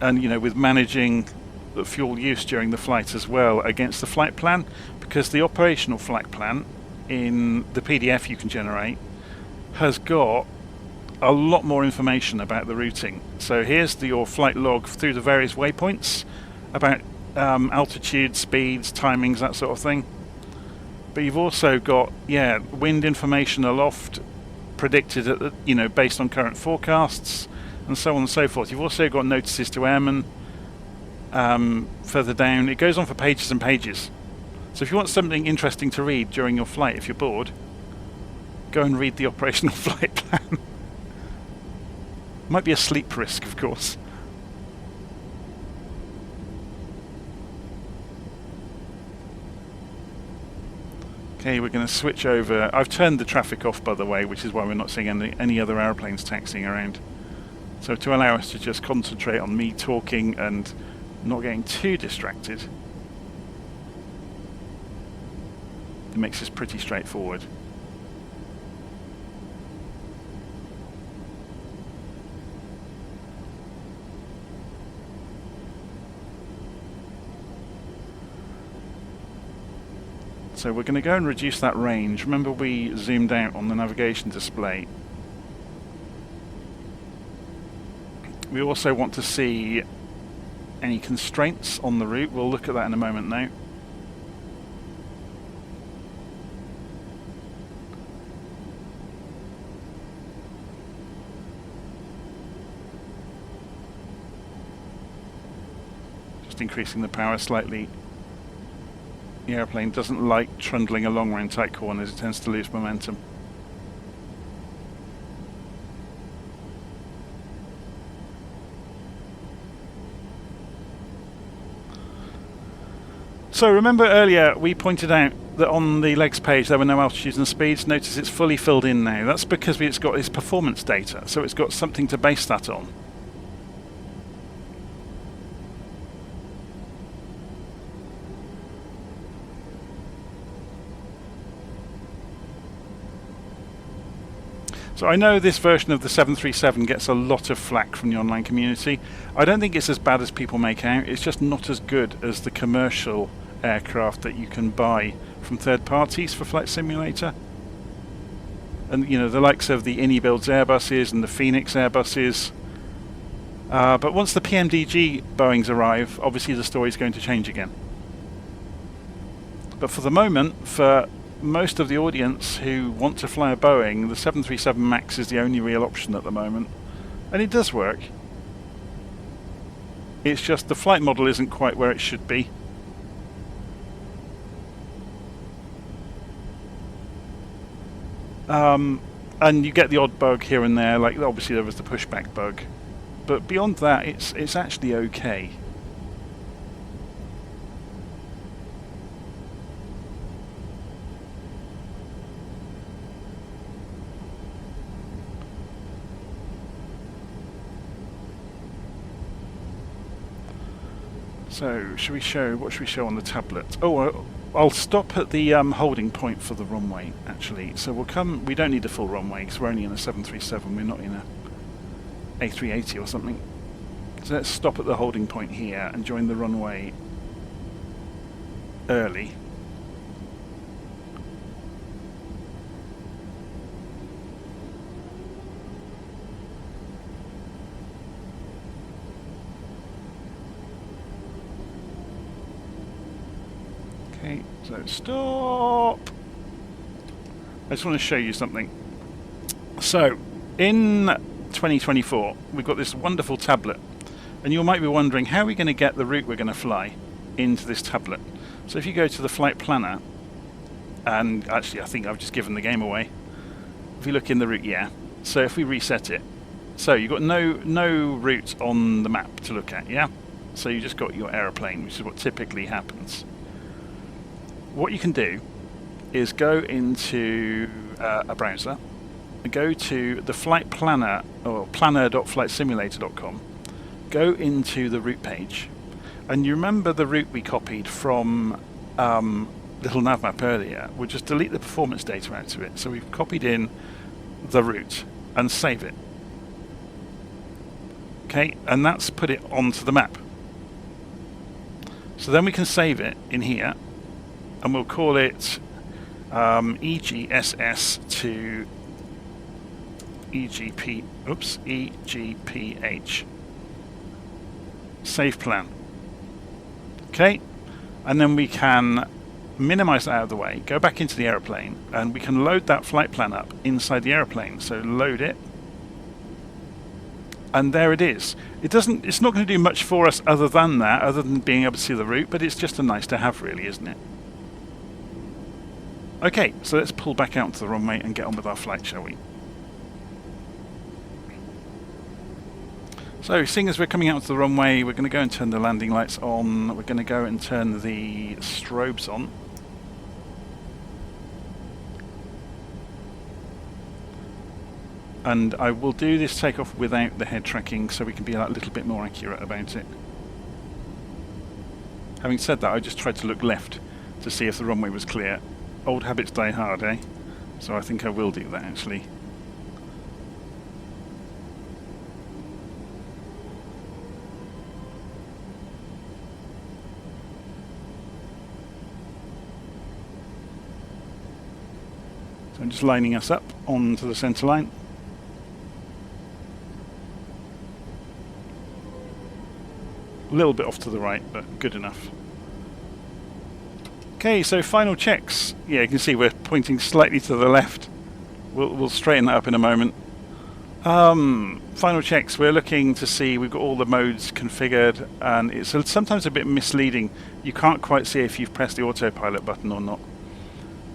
And, you know, with managing the fuel use during the flight as well against the flight plan, because the operational flight plan in the PDF you can generate has got a lot more information about the routing. So here's your flight log through the various waypoints about altitude, speeds, timings, that sort of thing. But you've also got, yeah, wind information aloft, predicted at the, you know, based on current forecasts, and so on and so forth. You've also got notices to airmen further down. It goes on for pages and pages. So if you want something interesting to read during your flight, if you're bored, go and read the operational flight plan. Might be a sleep risk, of course. Okay, we're going to switch over. I've turned the traffic off, by the way, which is why we're not seeing any other aeroplanes taxiing around. So to allow us to just concentrate on me talking and not getting too distracted, it makes this pretty straightforward. So we're going to go and reduce that range. Remember, we zoomed out on the navigation display. We also want to see any constraints on the route. We'll look at that in a moment now. Just increasing the power slightly. The airplane doesn't like trundling along around tight corners, it tends to lose momentum. So remember earlier we pointed out that on the legs page there were no altitudes and speeds. Notice it's fully filled in now. That's because it's got its performance data, so it's got something to base that on. So I know this version of the 737 gets a lot of flack from the online community. I don't think it's as bad as people make out. It's just not as good as the commercial aircraft that you can buy from third parties for Flight Simulator. And you know, the likes of the Inibuilds Airbuses and the Phoenix Airbuses. But once the PMDG Boeings arrive, obviously the story's going to change again. But for the moment, for most of the audience who want to fly a Boeing, the 737 MAX is the only real option at the moment. And it does work. It's just the flight model isn't quite where it should be. And you get the odd bug here and there, like obviously there was the pushback bug. But beyond that, it's actually okay. So, should we show, what should we show on the tablet? Oh, I'll stop at the holding point for the runway, actually. So we'll come. We don't need a full runway because we're only in a 737. We're not in a A380 or something. So let's stop at the holding point here and join the runway early. Okay, so stop. I just want to show you something. So, in 2024, we've got this wonderful tablet, and you might be wondering how are we going to get the route we're going to fly into this tablet. So if you go to the flight planner, and actually I think I've just given the game away. If you look in the route, yeah. So if we reset it, so you've got no route on the map to look at, yeah. So you just got your aeroplane, which is what typically happens. What you can do is go into a browser, go to the flight planner or planner.flightsimulator.com, go into the route page, and you remember the route we copied from little nav map earlier. We'll just delete the performance data out of it. So we've copied in the route and save it. Okay, and that's put it onto the map. So then we can save it in here, and we'll call it EGSS to EGPH. Save plan. Okay, and then we can minimize that out of the way, go back into the aeroplane, and we can load that flight plan up inside the aeroplane. So load it, and there it is. It's not going to do much for us other than that, other than being able to see the route, but it's just a nice to have, really, isn't it? Okay, so let's pull back out to the runway and get on with our flight, shall we? So, seeing as we're coming out to the runway, we're going to go and turn the landing lights on. We're going to go and turn the strobes on. And I will do this takeoff without the head tracking so we can be a little bit more accurate about it. Having said that, I just tried to look left to see if the runway was clear. Old habits die hard, eh? So I think I will do that, actually. So I'm just lining us up onto the centre line. A little bit off to the right, but good enough. Okay, so final checks. Yeah, you can see we're pointing slightly to the left. We'll straighten that up in a moment. Final checks, we're looking to see we've got all the modes configured, and it's sometimes a bit misleading. You can't quite see if you've pressed the autopilot button or not.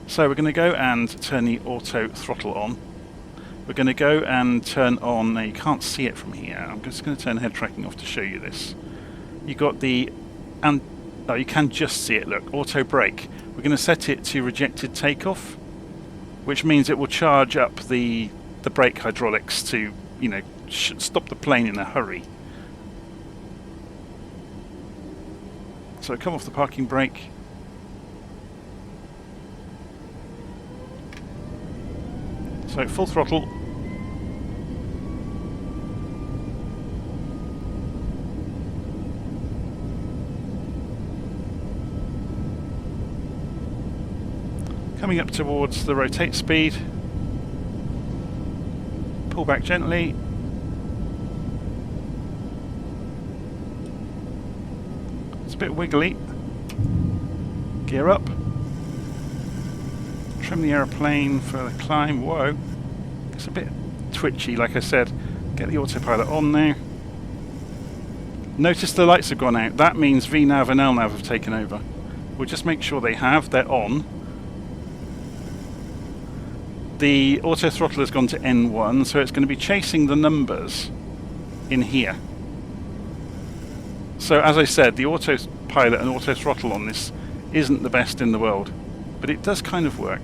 So we're going to go and turn the auto throttle on. We're going to go and turn on, now you can't see it from here, I'm just going to turn head tracking off to show you this. You've got the, oh, you can just see it, look, auto brake. We're going to set it to rejected takeoff, which means it will charge up the brake hydraulics to, you know, stop the plane in a hurry. So come off the parking brake. So full throttle. Coming up towards the rotate speed. Pull back gently. It's a bit wiggly. Gear up. Trim the aeroplane for the climb. Whoa. It's a bit twitchy, like I said. Get the autopilot on now. Notice the lights have gone out. That means VNAV and LNAV have taken over. We'll just make sure they have. They're on. The auto throttle has gone to N1, so it's going to be chasing the numbers in here. So as I said, the autopilot and auto throttle on this isn't the best in the world, but it does kind of work.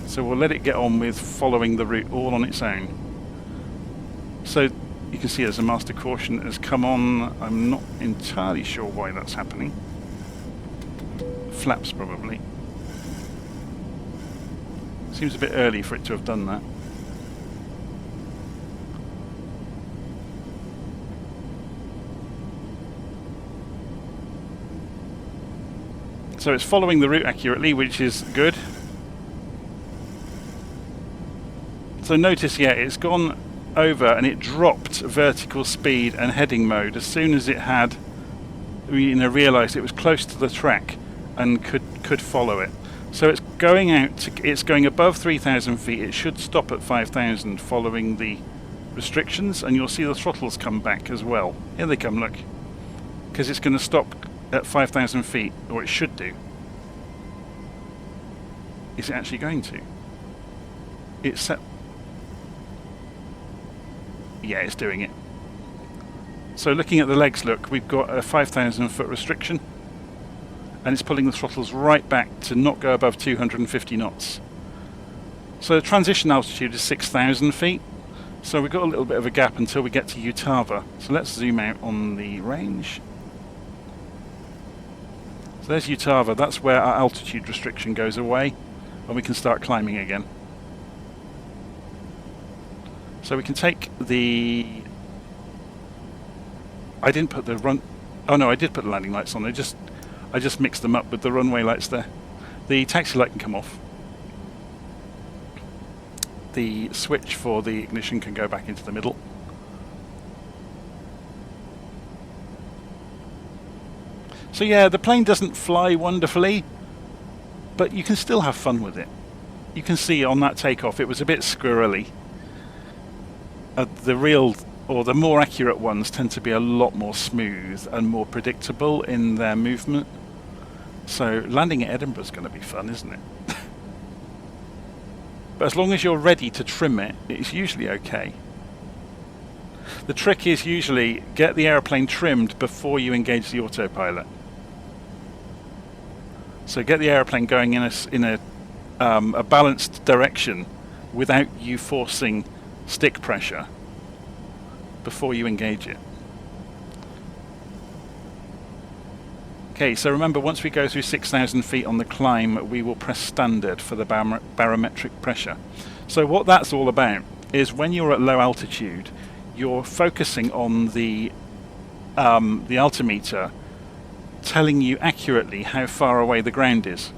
So we'll let it get on with following the route all on its own. So You can see there's a master caution that has come on. I'm not entirely sure why that's happening. Flaps probably. Seems a bit early for it to have done that. So it's following the route accurately, which is good. So notice, yeah, it's gone over and it dropped vertical speed and heading mode as soon as it had, realised it was close to the track and could follow it. So it's going out. It's going above 3,000 feet. It should stop at 5,000 following the restrictions, and you'll see the throttles come back as well. Here they come. Look, because it's going to stop at 5,000 feet, or it should do. Is it actually going to? It's set. Yeah, it's doing it. So looking at the legs, look, we've got a 5,000 foot restriction, and it's pulling the throttles right back to not go above 250 knots. So the transition altitude is 6,000 feet. So we've got a little bit of a gap until we get to Utava. So let's zoom out on the range. So there's Utava. That's where our altitude restriction goes away, and we can start climbing again. So we can take the... I didn't put the run... Oh no, I did put the landing lights on. I just mixed them up with the runway lights there. The taxi light can come off. The switch for the ignition can go back into the middle. So yeah, the plane doesn't fly wonderfully, but you can still have fun with it. You can see on that takeoff it was a bit squirrely. The real, or the more accurate ones, tend to be a lot more smooth and more predictable in their movement. So landing at Edinburgh is going to be fun, isn't it? But as long as you're ready to trim it, it's usually okay. The trick is usually get the airplane trimmed before you engage the autopilot. So get the airplane going in a balanced direction without you forcing stick pressure before you engage it. Okay, so remember, once we go through 6,000 feet on the climb, we will press standard for the barometric pressure. So what that's all about is when you're at low altitude, you're focusing on the altimeter telling you accurately how far away the ground is.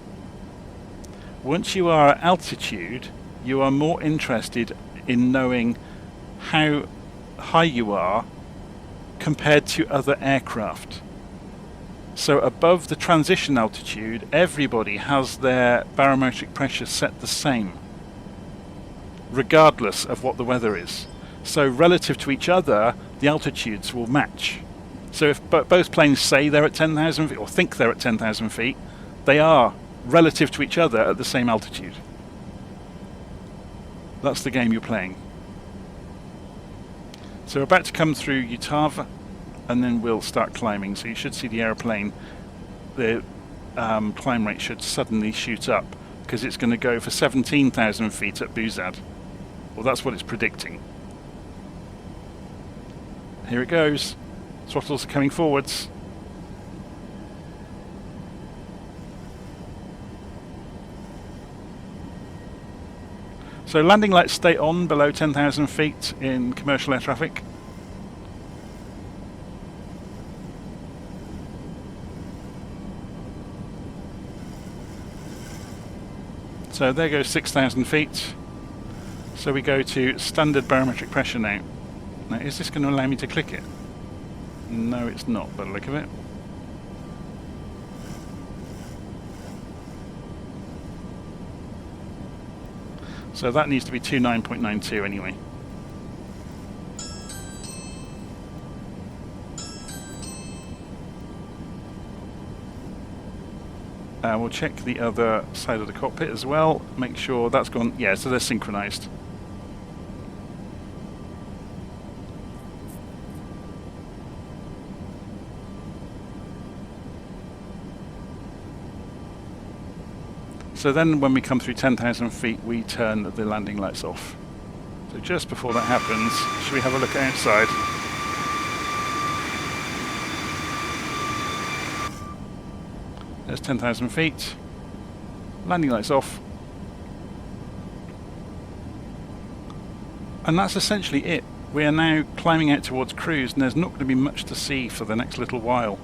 Once you are at altitude, you are more interested in knowing how high you are compared to other aircraft. So above the transition altitude, everybody has their barometric pressure set the same, regardless of what the weather is. So relative to each other, the altitudes will match. So if both planes say they're at 10,000 feet, or think they're at 10,000 feet, they are relative to each other at the same altitude. That's the game you're playing. So we're about to come through Utava, and then we'll start climbing. So you should see the airplane, the climb rate should suddenly shoot up, because it's going to go for 17,000 feet at Buzad. Well, that's what it's predicting. Here it goes. Throttles are coming forwards. So landing lights stay on below 10,000 feet in commercial air traffic. So there goes 6,000 feet. So we go to standard barometric pressure now. Now, is this going to allow me to click it? No, it's not, by the look of it. So that needs to be 29.92 anyway. We'll check the other side of the cockpit as well, make sure that's gone. Yeah, so they're synchronized. So then when we come through 10,000 feet, we turn the landing lights off. So just before that happens, should we have a look outside? There's 10,000 feet. Landing lights off. And that's essentially it. We are now climbing out towards cruise, and there's not going to be much to see for the next little while.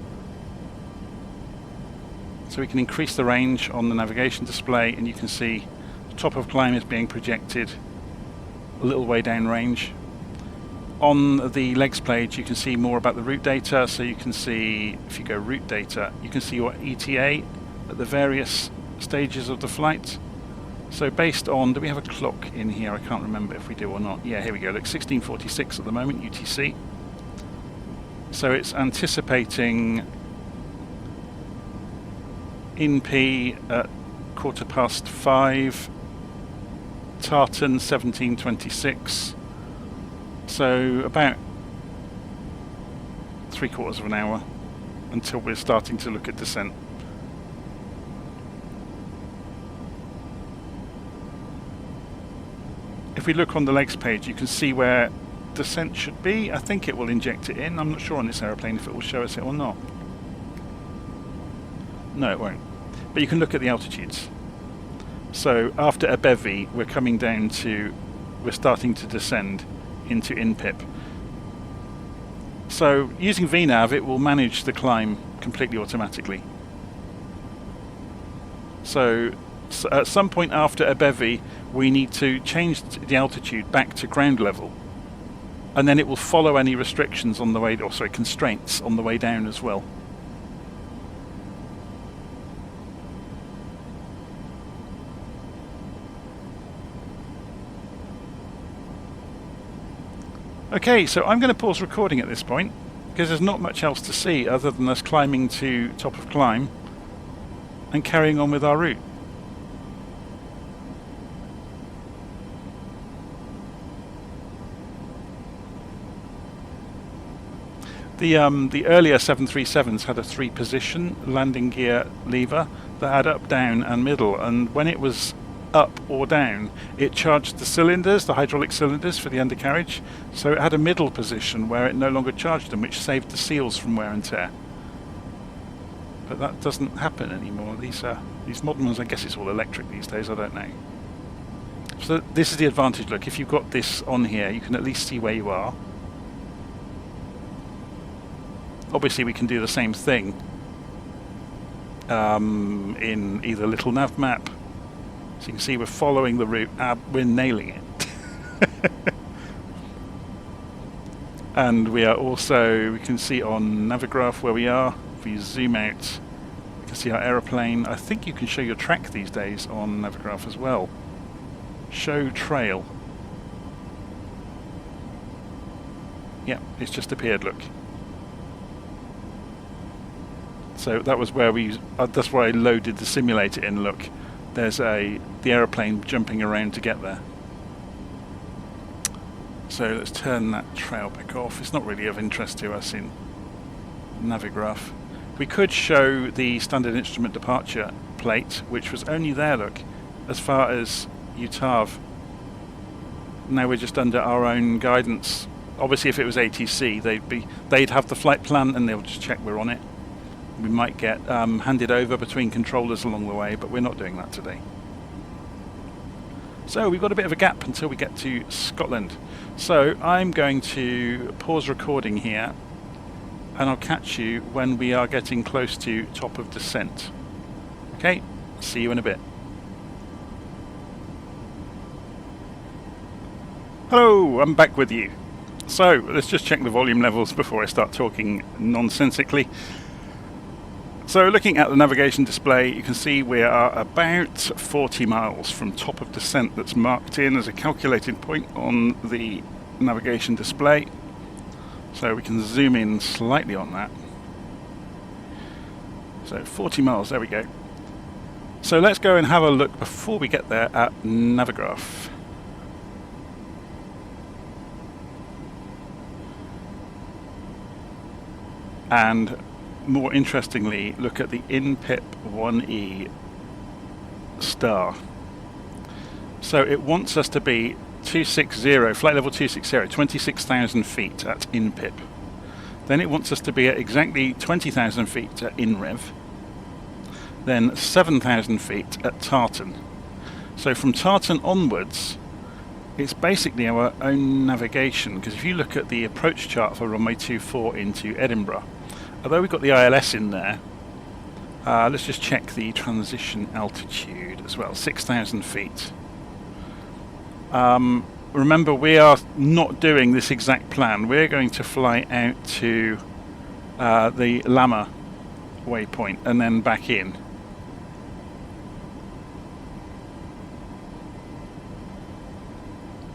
So we can increase the range on the navigation display, and you can see the top of climb is being projected a little way down range. On the legs page you can see more about the route data, so you can see, if you go route data, you can see your ETA at the various stages of the flight. So based on, do we have a clock in here? I can't remember if we do or not. Yeah, here we go, look, 16:46 at the moment, UTC. So it's anticipating INP at 5:15, Tartan 17:26. So about 3/4 of an hour until we're starting to look at descent. If we look on the legs page, you can see where descent should be. I think it will inject it in. I'm not sure on this aeroplane if it will show us it or not. No, it won't. But you can look at the altitudes. So after a bevy, we're coming down to, we're starting to descend into INPIP. So using VNAV, it will manage the climb completely automatically. So at some point after a bevy, we need to change the altitude back to ground level, and then it will follow any restrictions on the way, or sorry, constraints on the way down as well. Okay, so I'm going to pause recording at this point because there's not much else to see other than us climbing to top of climb and carrying on with our route. The earlier 737s had a 3-position landing gear lever that had up, down and middle, and when it was up or down it charged the cylinders, the hydraulic cylinders for the undercarriage, so it had a middle position where it no longer charged them, which saved the seals from wear and tear. But that doesn't happen anymore. These modern ones, I guess it's all electric these days, I don't know. So this is the advantage. Look, if you've got this on here you can at least see where you are. Obviously we can do the same thing in either little nav map. So you can see we're following the route, we're nailing it. And we are also, we can see on Navigraph where we are. If we zoom out, you can see our aeroplane. I think you can show your track these days on Navigraph as well. Show trail. Yeah, it's just appeared, look. So that was where that's where I loaded the simulator in, look. There's the aeroplane jumping around to get there. So let's turn that trail back off. It's not really of interest to us in Navigraph. We could show the standard instrument departure plate, which was only there, look, as far as UTAV. Now we're just under our own guidance. Obviously if it was ATC, they'd have the flight plan and they'll just check we're on it. We might get handed over between controllers along the way, but we're not doing that today. So we've got a bit of a gap until we get to Scotland. So I'm going to pause recording here and I'll catch you when we are getting close to top of descent. Okay, see you in a bit. Hello, I'm back with you. So let's just check the volume levels before I start talking nonsensically. So looking at the navigation display, you can see we are about 40 miles from top of descent. That's marked in as a calculated point on the navigation display. So we can zoom in slightly on that. So 40 miles, there we go. So let's go and have a look before we get there at Navigraph. And more interestingly, look at the INPIP 1E star. So it wants us to be 260, flight level 260, 26,000 feet at in-pip. Then it wants us to be at exactly 20,000 feet at in-rev. Then 7,000 feet at tartan. So from tartan onwards, it's basically our own navigation, because if you look at the approach chart for runway 24 into Edinburgh, although we've got the ILS in there, let's just check the transition altitude as well, 6,000 feet. Remember, we are not doing this exact plan. We're going to fly out to the Lama waypoint and then back in.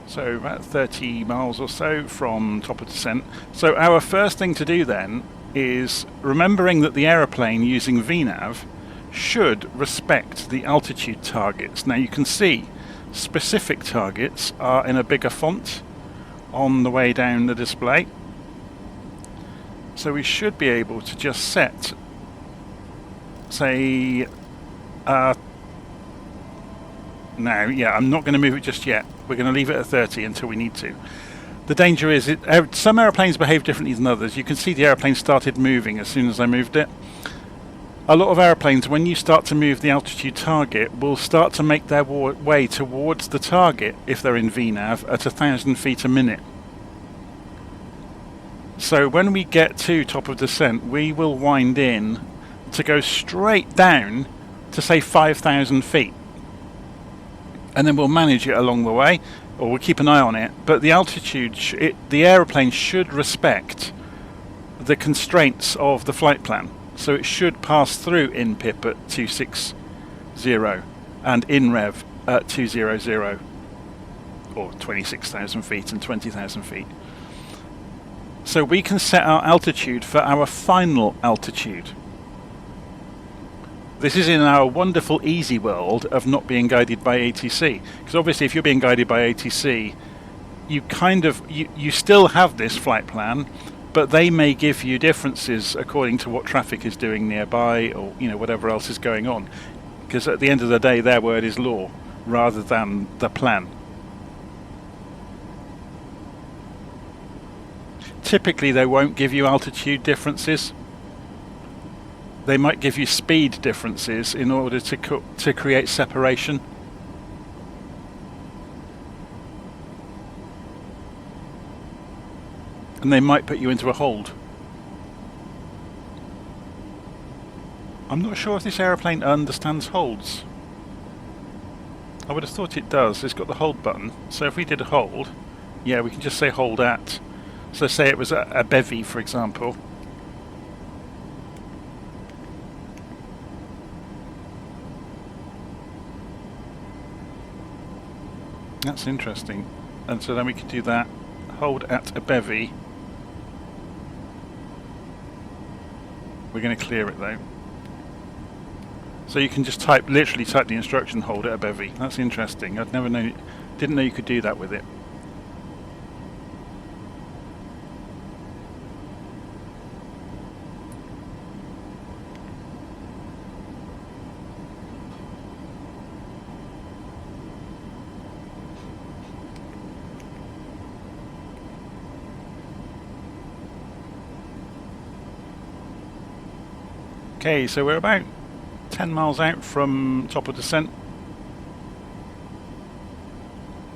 So about 30 miles or so from top of descent. So our first thing to do then is, remembering that the aeroplane using VNAV should respect the altitude targets. Now you can see specific targets are in a bigger font on the way down the display. So we should be able to just set, say, no, yeah, I'm not going to move it just yet. We're going to leave it at 30 until we need to. The danger is, some aeroplanes behave differently than others. You can see the aeroplane started moving as soon as I moved it. A lot of aeroplanes, when you start to move the altitude target, will start to make their way towards the target, if they're in VNAV, at 1,000 feet a minute. So when we get to top of descent, we will wind in to go straight down to, say, 5,000 feet. And then we'll manage it along the way, or we'll keep an eye on it. But the altitude, the aeroplane should respect the constraints of the flight plan. So it should pass through in-pip at 260 and in-rev at 200, or 26,000 feet and 20,000 feet. So we can set our altitude for our final altitude. This is in our wonderful easy world of not being guided by ATC. Because obviously if you're being guided by ATC, you still have this flight plan, but they may give you differences according to what traffic is doing nearby, or whatever else is going on. Because at the end of the day, their word is law rather than the plan. Typically they won't give you altitude differences. They might give you speed differences in order to create separation. And they might put you into a hold. I'm not sure if this aeroplane understands holds. I would have thought it does. It's got the hold button. So if we did a hold, yeah, we can just say hold at. So say it was a bevy, for example. That's interesting. And so then we could do that. Hold at a bevy. We're going to clear it though. So you can just literally type the instruction, hold at a bevy. That's interesting. Didn't know you could do that with it. Okay, so we're about 10 miles out from top of descent.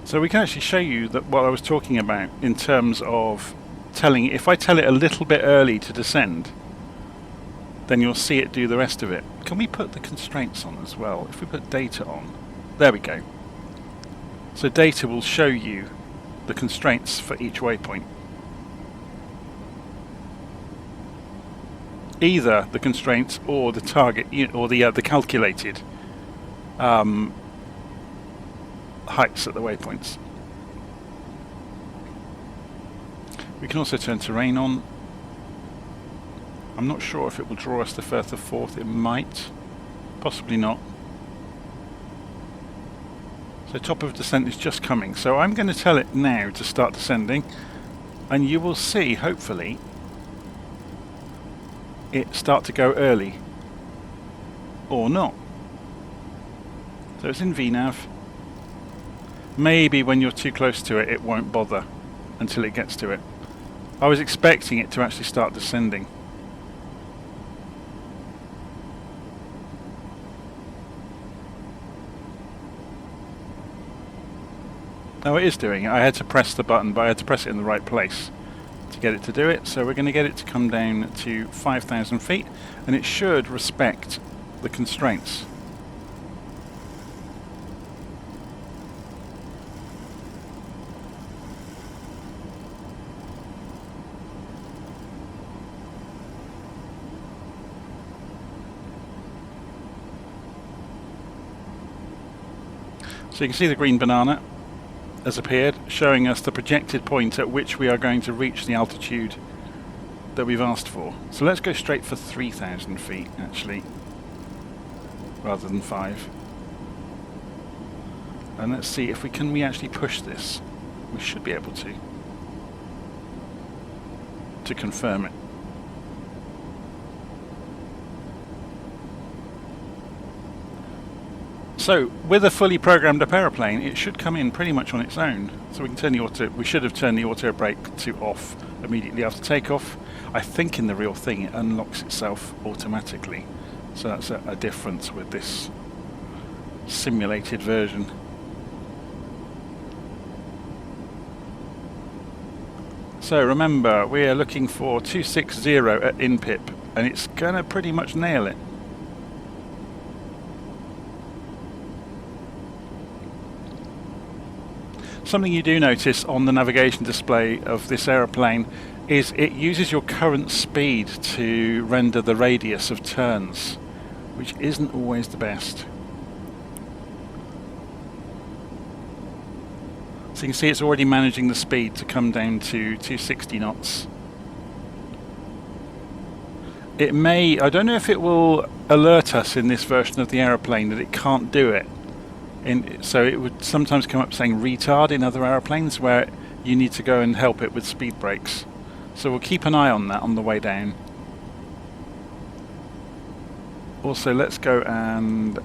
So we can actually show you that what I was talking about in terms of telling, if I tell it a little bit early to descend, then you'll see it do the rest of it. Can we put the constraints on as well? If we put data on, there we go. So data will show you the constraints for each waypoint. Either the constraints or the target, or the calculated heights at the waypoints. We can also turn terrain on. I'm not sure if it will draw us to Firth of Forth. It might, possibly not. So top of descent is just coming. So I'm going to tell it now to start descending, and you will see, hopefully, it start to go early or not. So it's in VNAV. maybe when you're too close to it, it won't bother until it gets to it. I was expecting it to actually start descending. No, it is doing it. I had to press the button, but I had to press it in the right place to get it to do it. So we're going to get it to come down to 5,000 feet, and it should respect the constraints. So you can see the green banana has appeared, showing us the projected point at which we are going to reach the altitude that we've asked for. So let's go straight for 3,000 feet actually, rather than 5. And let's see if we actually push this. We should be able to confirm it. So, with a fully programmed up aeroplane, it should come in pretty much on its own. So we can turn the auto. We should have turned the auto brake to off immediately after takeoff. I think in the real thing it unlocks itself automatically. So that's a difference with this simulated version. So remember, we are looking for 260 at INPIP, and it's gonna pretty much nail it. Something you do notice on the navigation display of this aeroplane is it uses your current speed to render the radius of turns, which isn't always the best. So you can see it's already managing the speed to come down to 260 knots. It may, I don't know if it will alert us in this version of the aeroplane that it can't do it. So it would sometimes come up saying retard in other aeroplanes where you need to go and help it with speed brakes. So we'll keep an eye on that on the way down. Also, let's go and...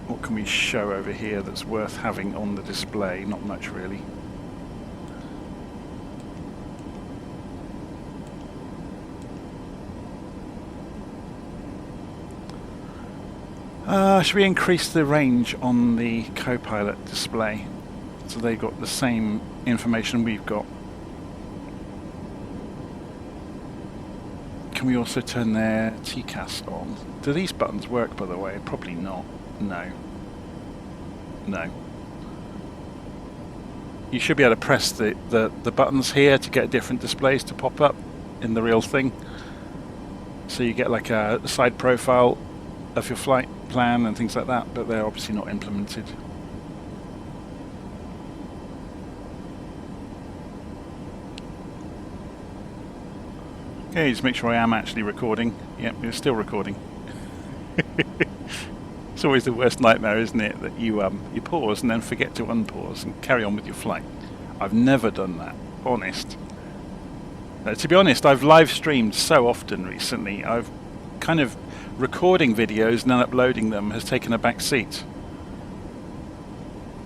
what can we show over here that's worth having on the display? Not much really. Should we increase the range on the Copilot display so they got the same information we've got? Can we also turn their TCAS on? Do these buttons work, by the way? Probably not. No. No. You should be able to press the buttons here to get different displays to pop up in the real thing. So you get like a side profile of your flight plan and things like that, but they're obviously not implemented. Okay, just make sure I am actually recording. Yep, you're still recording. It's always the worst nightmare, isn't it, that you pause and then forget to unpause and carry on with your flight. I've never done that, honest. To be honest, I've live streamed so often recently. I've kind of recording videos and then uploading them has taken a back seat.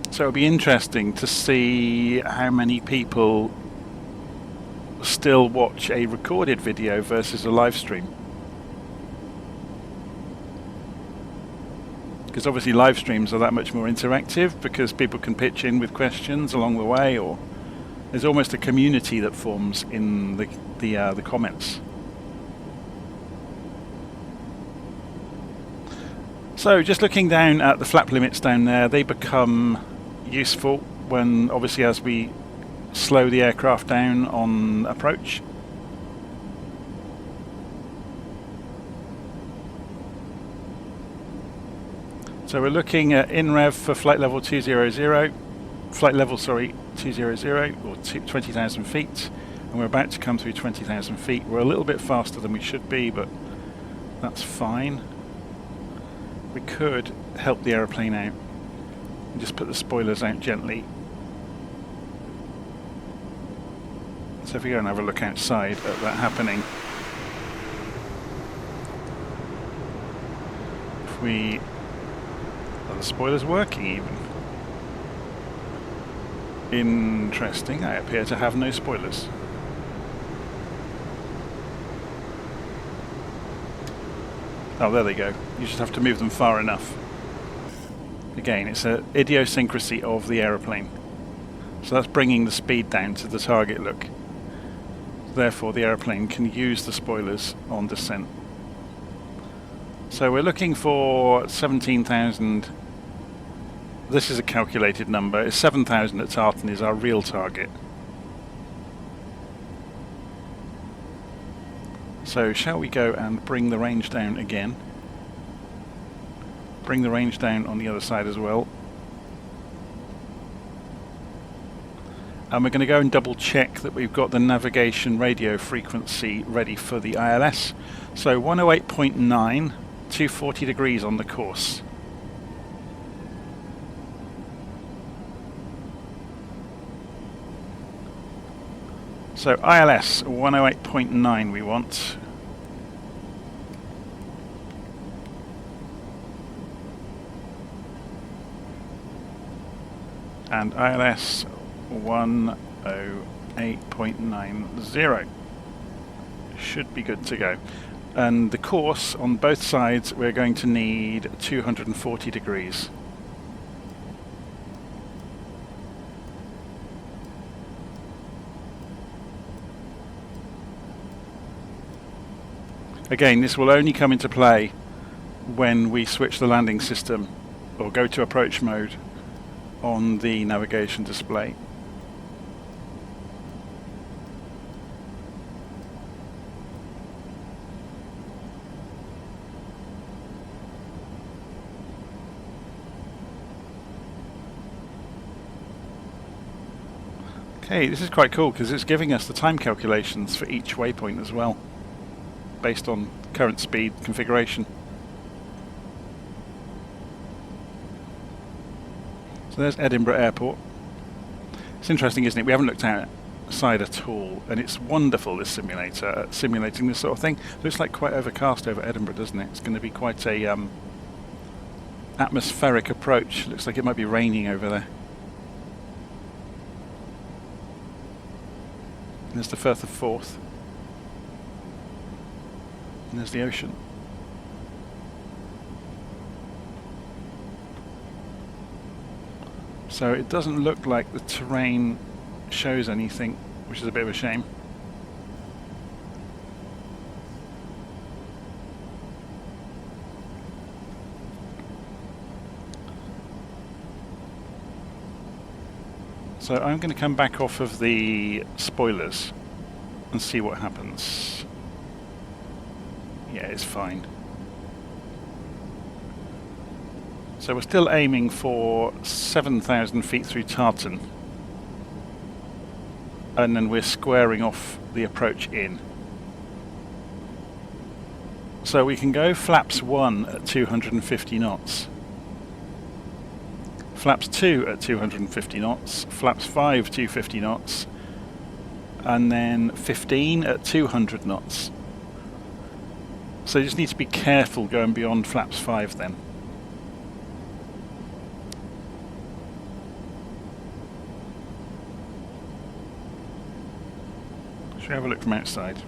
So it'll be interesting to see how many people still watch a recorded video versus a live stream. Because obviously live streams are that much more interactive because people can pitch in with questions along the way, or there's almost a community that forms in the comments. So just looking down at the flap limits down there, they become useful when obviously as we slow the aircraft down on approach. So we're looking at in-rev for flight level 200, flight level 200 or 20,000 feet, and we're about to come through 20,000 feet. We're a little bit faster than we should be, but that's fine. We could help the aeroplane out and just put the spoilers out gently. So if we go and have a look outside at that happening, if we Are the spoilers working even? Interesting, I appear to have no spoilers. Oh, there they go. You just have to move them far enough. Again, it's an idiosyncrasy of the aeroplane. So that's bringing the speed down to the target look. Therefore, the aeroplane can use the spoilers on descent. So we're looking for 17,000. This is a calculated number. It's 7,000 at Tartan is our real target. So shall we go and bring the range down again? Bring the range down on the other side as well. And we're going to go and double check that we've got the navigation radio frequency ready for the ILS. So 108.9, 240 degrees on the course. So ILS 108.9 we want. And ILS 108.90 should be good to go. And the course on both sides we're going to need 240 degrees. Again, this will only come into play when we switch the landing system or go to approach mode on the navigation display. Okay, this is quite cool because it's giving us the time calculations for each waypoint as well, based on current speed configuration. So there's Edinburgh Airport. It's interesting, isn't it? We haven't looked outside at all, and it's wonderful, this simulator, at simulating this sort of thing. It looks like quite overcast over Edinburgh, doesn't it? It's going to be quite a atmospheric approach. Looks like it might be raining over there. And there's the Firth of Forth. And there's the ocean. So it doesn't look like the terrain shows anything, which is a bit of a shame. So I'm going to come back off of the spoilers and see what happens. Yeah, it's fine. So we're still aiming for 7,000 feet through Tartan. And then we're squaring off the approach in. So we can go flaps 1 at 250 knots. Flaps 2 at 250 knots. Flaps 5 250 knots. And then 15 at 200 knots. So you just need to be careful going beyond flaps 5 then. Should we have a look from outside?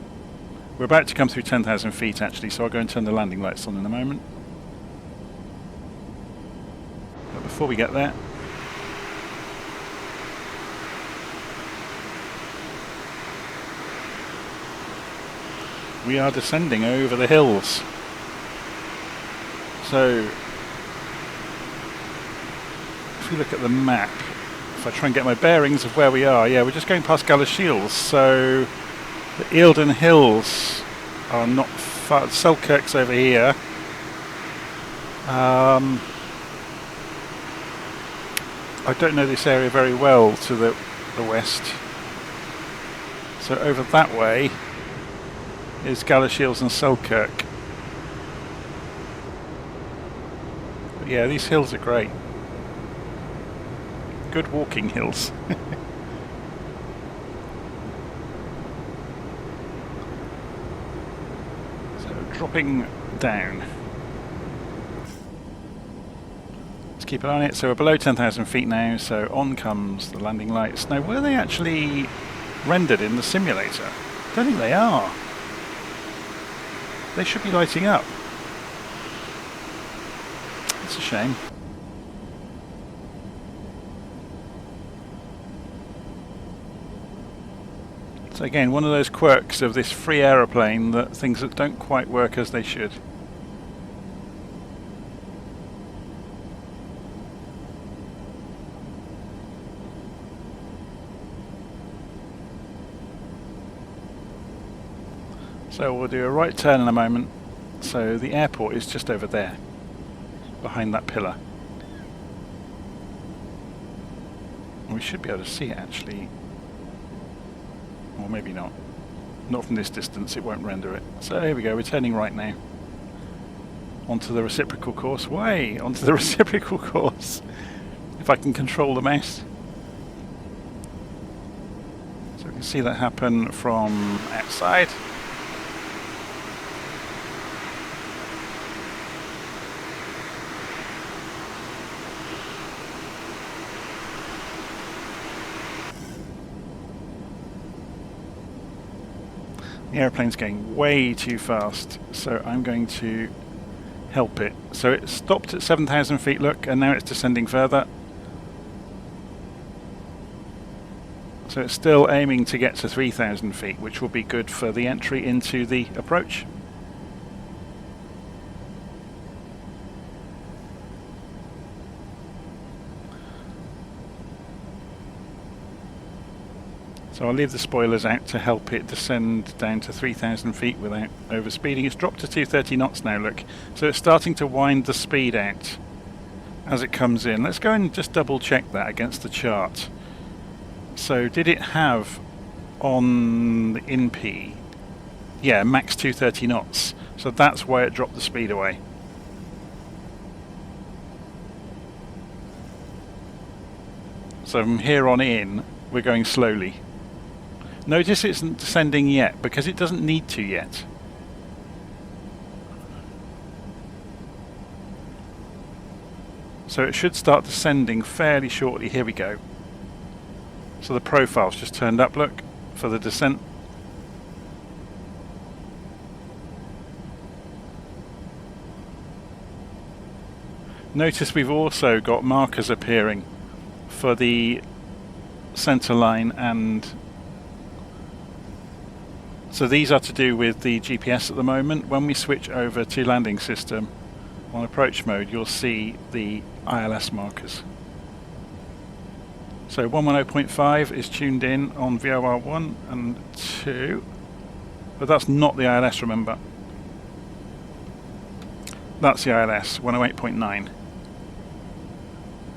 We're about to come through 10,000 feet actually, so I'll go and turn the landing lights on in a moment. But before we get there, we are descending over the hills. So if we look at the map, if I try and get my bearings of where we are, yeah, we're just going past Galashiels. So the Eildon Hills are not far. Selkirk's over here. I don't know this area very well to the west. So over that way is Galashiels and Selkirk. But yeah, these hills are great. Good walking hills. So dropping down. keep an eye on it. So we're below 10,000 feet now, so on comes the landing lights. Now, were they actually rendered in the simulator? I don't think they are. They should be lighting up. It's a shame. So again, one of those quirks of this free aeroplane, that things that don't quite work as they should. So we'll do a right turn in a moment. So the airport is just over there, behind that pillar. We should be able to see it actually. Or maybe not. Not from this distance, it won't render it. So here we go, we're turning right now. Onto the reciprocal course. Way! Onto the reciprocal course! If I can control the mouse. So we can see that happen from outside. The airplane's going way too fast, so I'm going to help it. So it stopped at 7,000 feet, look, and now it's descending further. So it's still aiming to get to 3,000 feet, which will be good for the entry into the approach. So I'll leave the spoilers out to help it descend down to 3,000 feet without overspeeding. It's dropped to 230 knots now, look. So it's starting to wind the speed out as it comes in. Let's go and just double check that against the chart. So did it have on the INP? Yeah, max 230 knots. So that's why it dropped the speed away. So from here on in, we're going slowly. Notice it isn't descending yet, because it doesn't need to yet. So it should start descending fairly shortly. Here we go. So the profile's just turned up, look, for the descent. Notice we've also got markers appearing for the center line, and so these are to do with the GPS at the moment. When we switch over to landing system on approach mode, you'll see the ILS markers. So 110.5 is tuned in on VOR 1 and 2, but that's not the ILS, remember. That's the ILS, 108.9,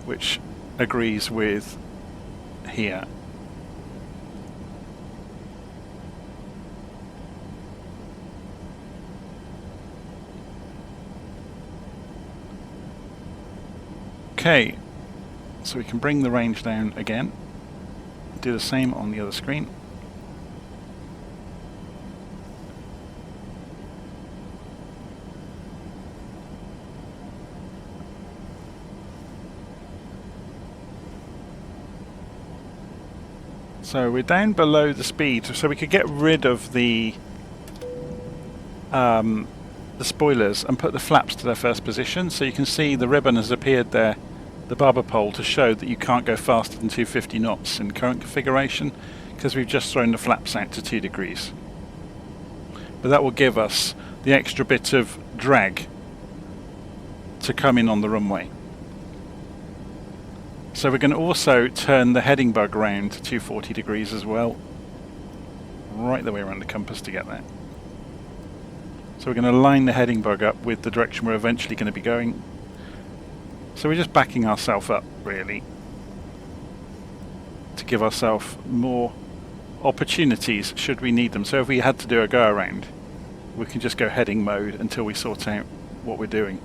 which agrees with here. Okay, so we can bring the range down again, do the same on the other screen. So we're down below the speed, so we could get rid of the spoilers and put the flaps to their first position. So you can see the ribbon has appeared there, the barber pole, to show that you can't go faster than 250 knots in current configuration, because we've just thrown the flaps out to 2 degrees. But that will give us the extra bit of drag to come in on the runway. So we're going to also turn the heading bug round to 240 degrees as well, right the way around the compass to get that. So we're going to line the heading bug up with the direction we're eventually going to be going. So we're just backing ourselves up, really, to give ourselves more opportunities should we need them. So if we had to do a go around, we can just go heading mode until we sort out what we're doing.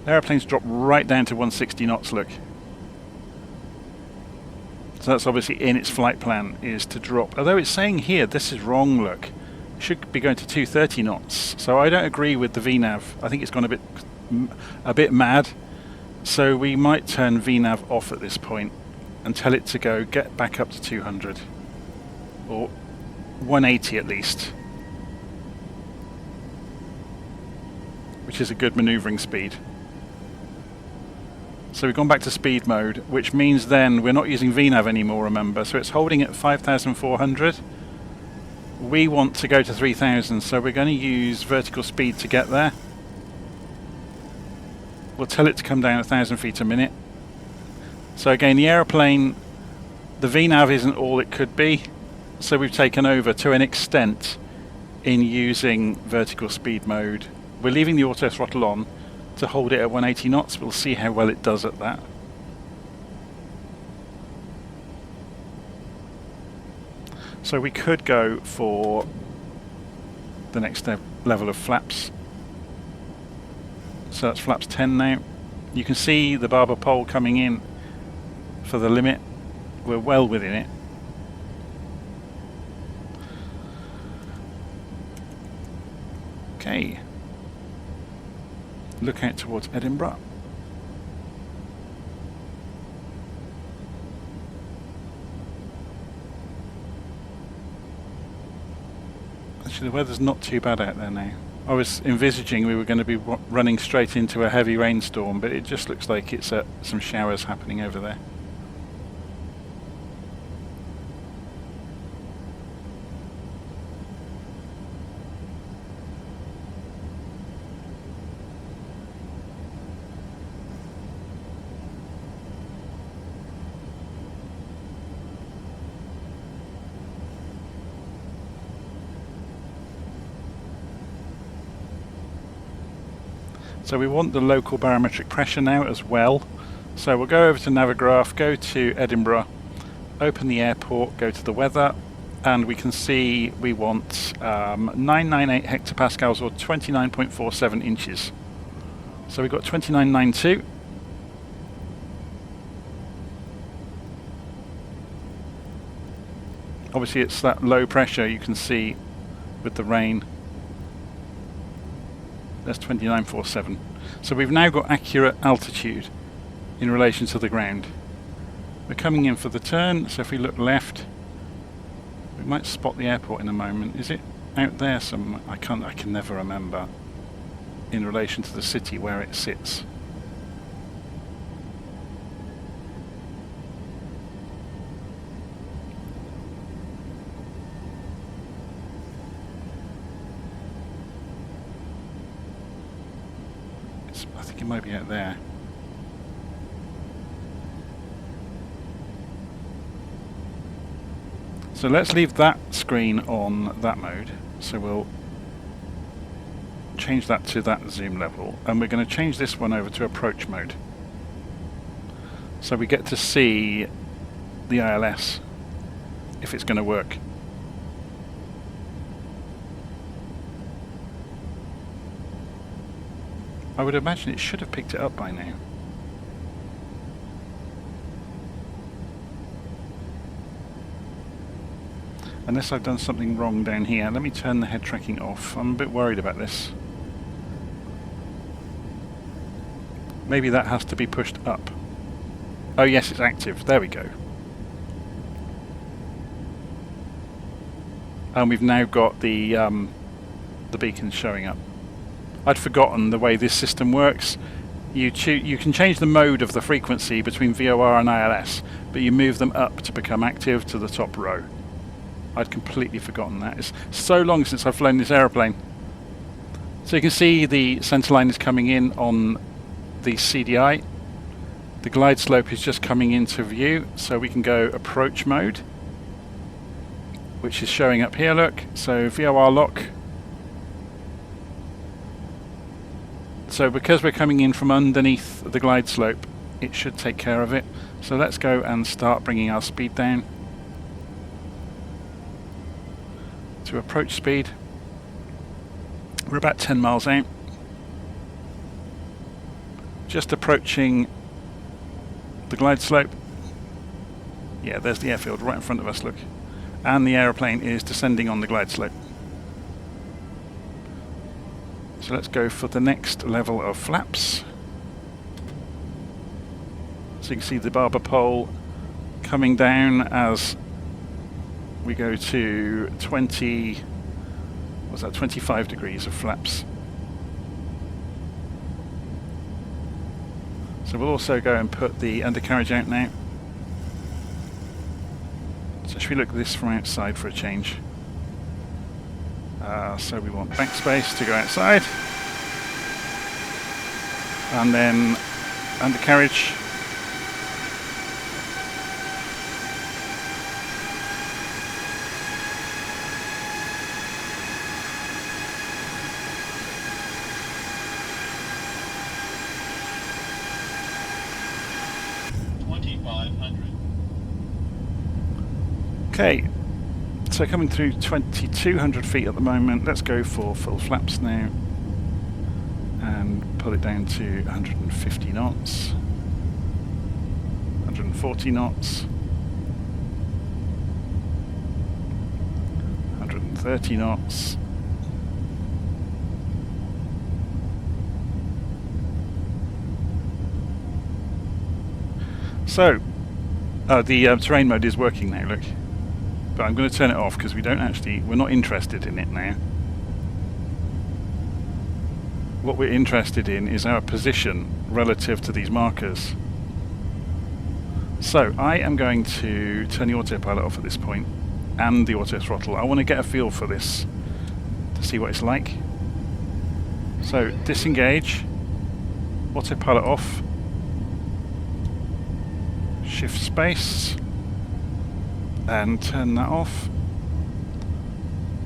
The aeroplane's dropped right down to 160 knots, look. So that's obviously in its flight plan, is to drop. Although it's saying here, this is wrong, look. It should be going to 230 knots. So I don't agree with the VNAV. I think it's gone a bit a bit mad. So we might turn VNav off at this point and tell it to go get back up to 200 or 180 at least, which is a good manoeuvring speed. So we've gone back to speed mode, which means then we're not using VNav anymore, remember, so it's holding at 5,400. We want to go to 3,000, so we're going to use vertical speed to get there. We'll tell it to come down 1,000 feet a minute. So again, the aeroplane, the VNav isn't all it could be, so we've taken over to an extent in using vertical speed mode. We're leaving the auto throttle on to hold it at 180 knots. We'll see how well it does at that. So we could go for the next level of flaps. So that's flaps 10 now. You can see the barber pole coming in for the limit. We're well within it. Okay. Look out towards Edinburgh. Actually, the weather's not too bad out there now. I was envisaging we were going to be running straight into a heavy rainstorm, but it just looks like it's some showers happening over there. So we want the local barometric pressure now as well. So we'll go over to Navigraph, go to Edinburgh, open the airport, go to the weather, and we can see we want 998 hectopascals or 29.47 inches. So we've got 2992. Obviously it's that low pressure you can see with the rain. That's 2947. So we've now got accurate altitude in relation to the ground. We're coming in for the turn, so if we look left, we might spot the airport in a moment. Is it out there somewhere? I can never remember in relation to the city where it sits. I think it might be out there. So let's leave that screen on that mode. So we'll change that to that zoom level, and we're going to change this one over to approach mode. So we get to see the ILS, if it's going to work. I would imagine it should have picked it up by now. Unless I've done something wrong down here. Let me turn the head tracking off. I'm a bit worried about this. Maybe that has to be pushed up. Oh yes, it's active. There we go. And we've now got the beacon showing up. I'd forgotten the way this system works. You can change the mode of the frequency between VOR and ILS, but you move them up to become active to the top row. I'd completely forgotten that. It's so long since I've flown this aeroplane. So you can see the centerline is coming in on the CDI. The glide slope is just coming into view, so we can go approach mode, which is showing up here, look. So VOR lock. So because we're coming in from underneath the glide slope, it should take care of it. So let's go and start bringing our speed down to approach speed. We're about 10 miles out. Just approaching the glide slope. Yeah, there's the airfield right in front of us, look. And the aeroplane is descending on the glide slope. So let's go for the next level of flaps. So you can see the barber pole coming down as we go to 25 degrees of flaps. So we'll also go and put the undercarriage out now. So should we look at this from outside for a change? So we want backspace to go outside. And then undercarriage. Okay, so coming through 2,200 feet at the moment. Let's go for full flaps now and pull it down to 150 knots, 140 knots, 130 knots. So, the terrain mode is working now, look. But I'm going to turn it off because we're not interested in it now. What we're interested in is our position relative to these markers. So I am going to turn the autopilot off at this point and the auto throttle. I want to get a feel for this to see what it's like. So disengage, autopilot off, shift space, and turn that off,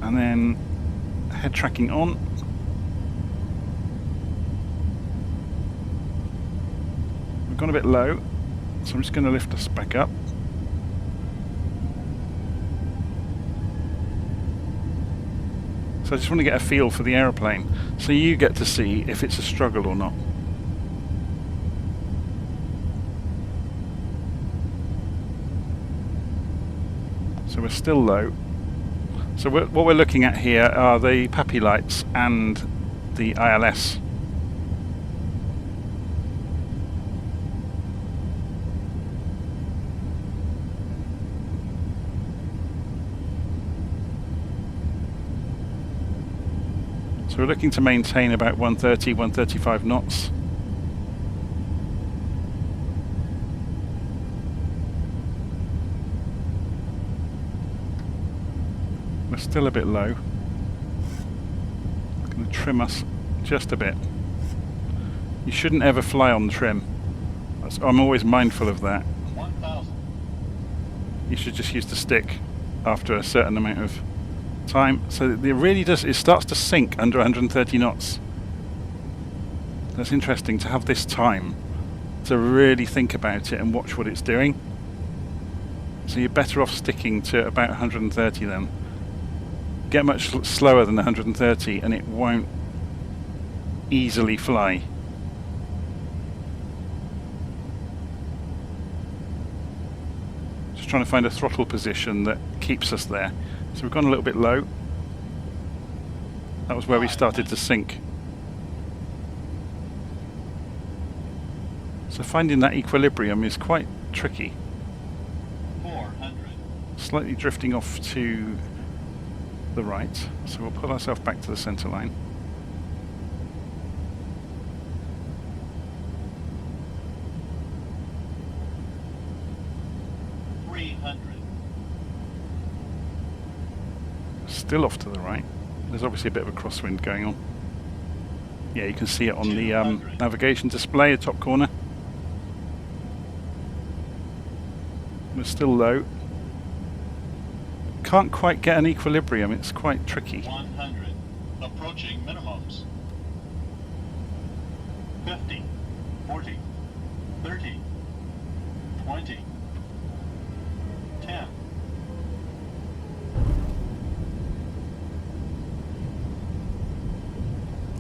and then head tracking on. We've gone a bit low, so I'm just going to lift us back up. So I just want to get a feel for the aeroplane, so you get to see if it's a struggle or not. So we're still low. So what we're looking at here are the PAPI lights and the ILS. So we're looking to maintain about 130, 135 knots. We're still a bit low. I'm going to trim us just a bit. You shouldn't ever fly on trim. I'm always mindful of that. 1,000. You should just use the stick after a certain amount of time. So it really does, it starts to sink under 130 knots. That's interesting to have this time to really think about it and watch what it's doing. So you're better off sticking to about 130 then. Get much slower than 130 and it won't easily fly. Just trying to find a throttle position that keeps us there. So we've gone a little bit low. That was where we started to sink. So finding that equilibrium is quite tricky. 400. Slightly drifting off to the right, so we'll pull ourselves back to the centre line. Still off to the right. There's obviously a bit of a crosswind going on. Yeah, you can see it on the navigation display, the top corner. We're still low. Can't quite get an equilibrium, it's quite tricky. 100, approaching minimums. 50, 40, 30, 20, 10.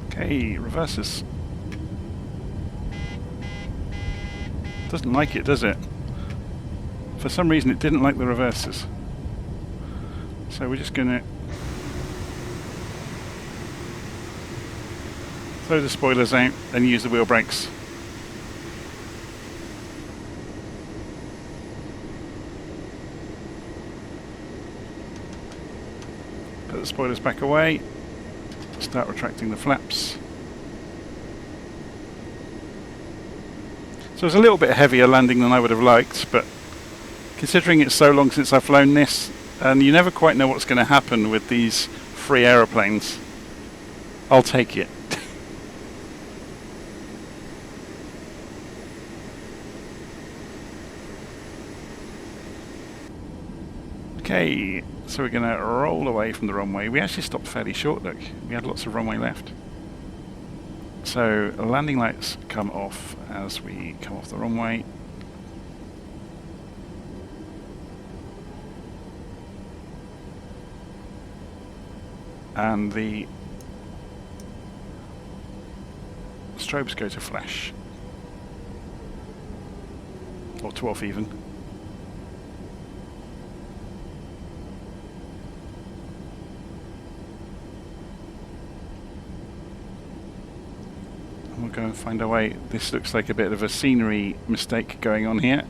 Okay, reverses. Doesn't like it, does it? For some reason it didn't like the reverses. So we're just going to Throw the spoilers out and use the wheel brakes. Put the spoilers back away. Start retracting the flaps. So it's a little bit heavier landing than I would have liked, but considering it's so long since I've flown this, and you never quite know what's going to happen with these free aeroplanes, I'll take it. Okay, so we're going to roll away from the runway. We actually stopped fairly short, look. We had lots of runway left. So landing lights come off as we come off the runway. And the strobes go to flash. Or to off even. We'll go and find our way. This looks like a bit of a scenery mistake going on here.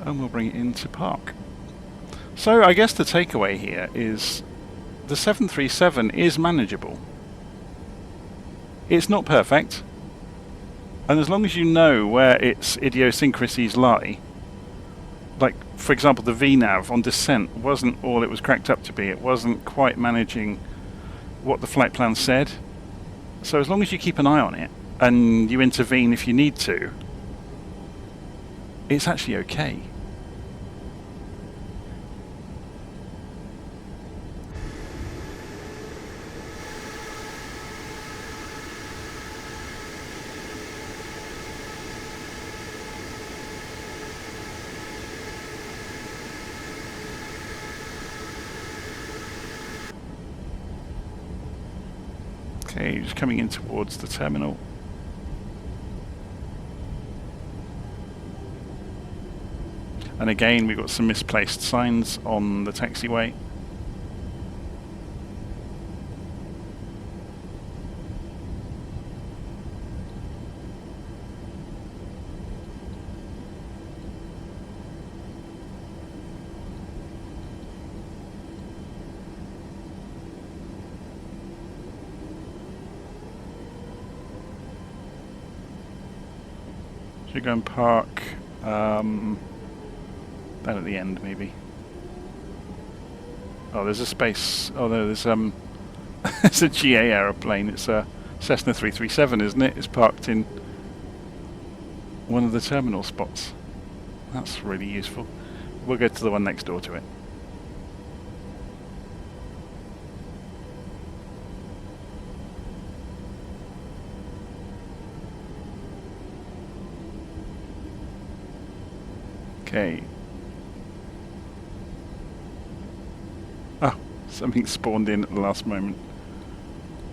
And we'll bring it into park. So I guess the takeaway here is the 737 is manageable. It's not perfect, and as long as you know where its idiosyncrasies lie, like for example the VNAV on descent wasn't all it was cracked up to be, it wasn't quite managing what the flight plan said, so as long as you keep an eye on it and you intervene if you need to, it's actually okay. Okay, just coming in towards the terminal. And again, we've got some misplaced signs on the taxiway. Should go and park down at the end, maybe. Oh, there's a space. Oh, no, there's it's a GA aeroplane. It's a Cessna 337, isn't it? It's parked in one of the terminal spots. That's really useful. We'll go to the one next door to it. Okay. Oh, something spawned in at the last moment.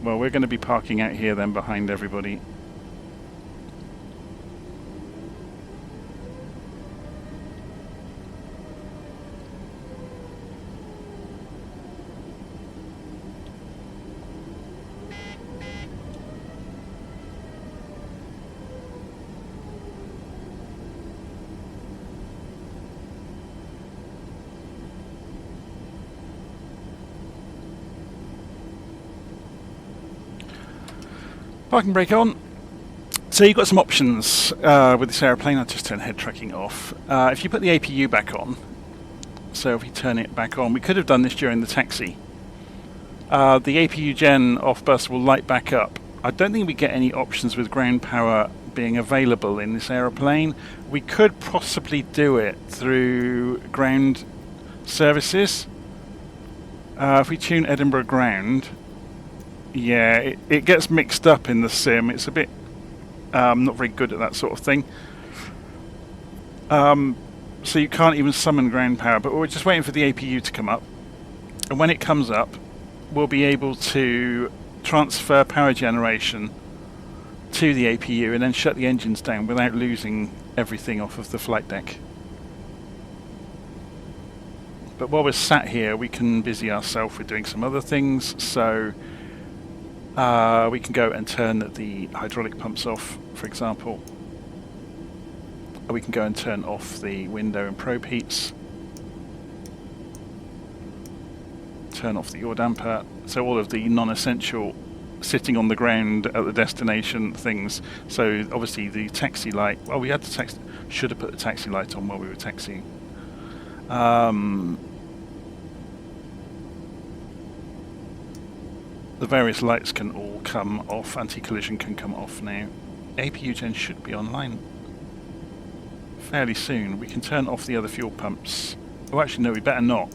Well, we're going to be parking out here then behind everybody. Parking brake on. So you've got some options with this aeroplane. I'll just turn head tracking off. If you put the APU back on, so if we turn it back on, we could have done this during the taxi. The APU gen off bus will light back up. I don't think we get any options with ground power being available in this aeroplane. We could possibly do it through ground services. If we tune Edinburgh ground, yeah, it gets mixed up in the sim. It's a bit not very good at that sort of thing. So you can't even summon ground power, but we're just waiting for the APU to come up. And when it comes up, we'll be able to transfer power generation to the APU and then shut the engines down without losing everything off of the flight deck. But while we're sat here, we can busy ourselves with doing some other things. So we can go and turn the hydraulic pumps off, for example. We can go and turn off the window and probe heats. Turn off the yaw damper. So all of the non-essential sitting on the ground at the destination things. So obviously the taxi light. Well, we had the should have put the taxi light on while we were taxiing. The various lights can all come off. Anti-collision can come off now. APU gen should be online fairly soon. We can turn off the other fuel pumps. Oh, actually no, we better not,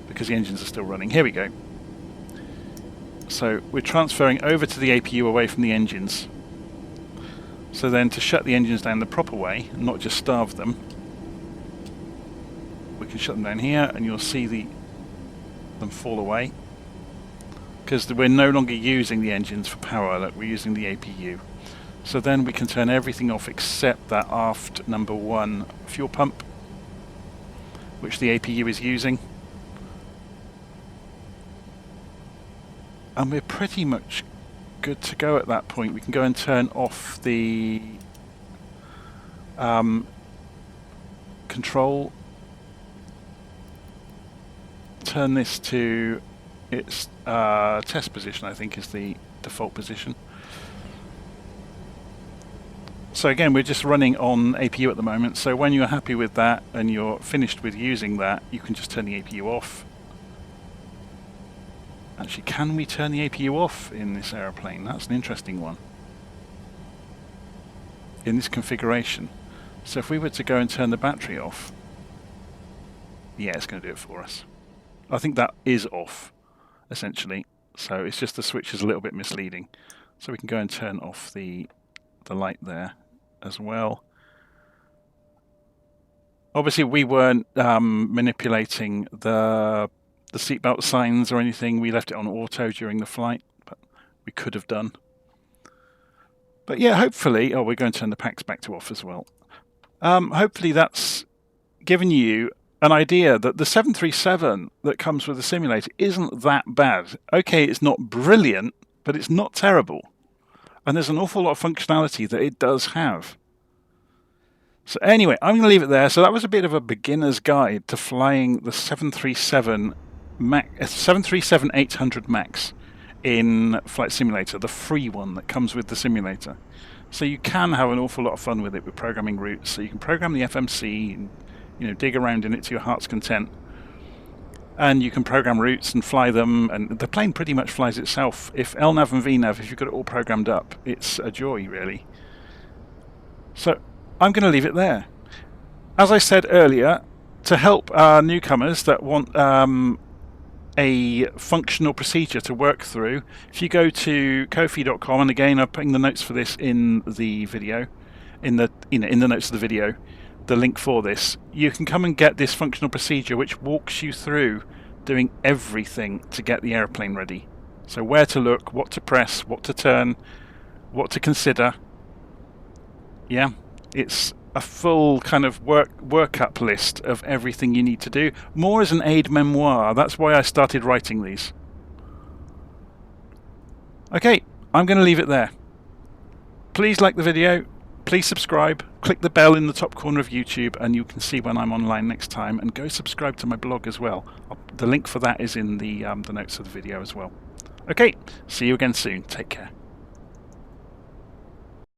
because the engines are still running. Here we go. So we're transferring over to the APU away from the engines. So then to shut the engines down the proper way, and not just starve them, we can shut them down here, and you'll see them fall away. Because we're no longer using the engines for power, look, we're using the APU. So then we can turn everything off except that aft number 1 fuel pump, which the APU is using. And we're pretty much good to go at that point. We can go and turn off the control. Turn this to its test position, I think is the default position. So again, we're just running on APU at the moment, so when you're happy with that and you're finished with using that, you can just turn the APU off. Actually, can we turn the APU off in this aeroplane? That's an interesting one. In this configuration. So if we were to go and turn the battery off, yeah, it's going to do it for us. I think that is off, essentially. So it's just the switch is a little bit misleading. So we can go and turn off the light there as well. Obviously we weren't manipulating the seatbelt signs or anything. We left it on auto during the flight, but we could have done. But yeah, hopefully, we're going to turn the packs back to off as well. Hopefully that's given you an idea that the 737 that comes with the simulator isn't that bad. Okay, it's not brilliant, but it's not terrible. And there's an awful lot of functionality that it does have. So anyway, I'm going to leave it there. So that was a bit of a beginner's guide to flying the 737 800 MAX in Flight Simulator, the free one that comes with the simulator. So you can have an awful lot of fun with it with programming routes. So you can program the FMC and dig around in it to your heart's content. And you can program routes and fly them, and the plane pretty much flies itself. If LNAV and VNAV, if you've got it all programmed up, it's a joy, really. So I'm going to leave it there. As I said earlier, to help newcomers that want a functional procedure to work through, if you go to Ko-fi.com, and again I'm putting the notes for this in the video, in the notes of the video, the link for this, you can come and get this functional procedure which walks you through doing everything to get the airplane ready. So where to look, what to press, what to turn, what to consider. Yeah, it's a full kind of workup list of everything you need to do, more as an aid memoir. That's why I started writing these. Okay, I'm going to leave it there. Please like the video, please subscribe, click the bell in the top corner of YouTube and you can see when I'm online next time, and go subscribe to my blog as well. The link for that is in the notes of the video as well. Okay, see you again soon. Take care.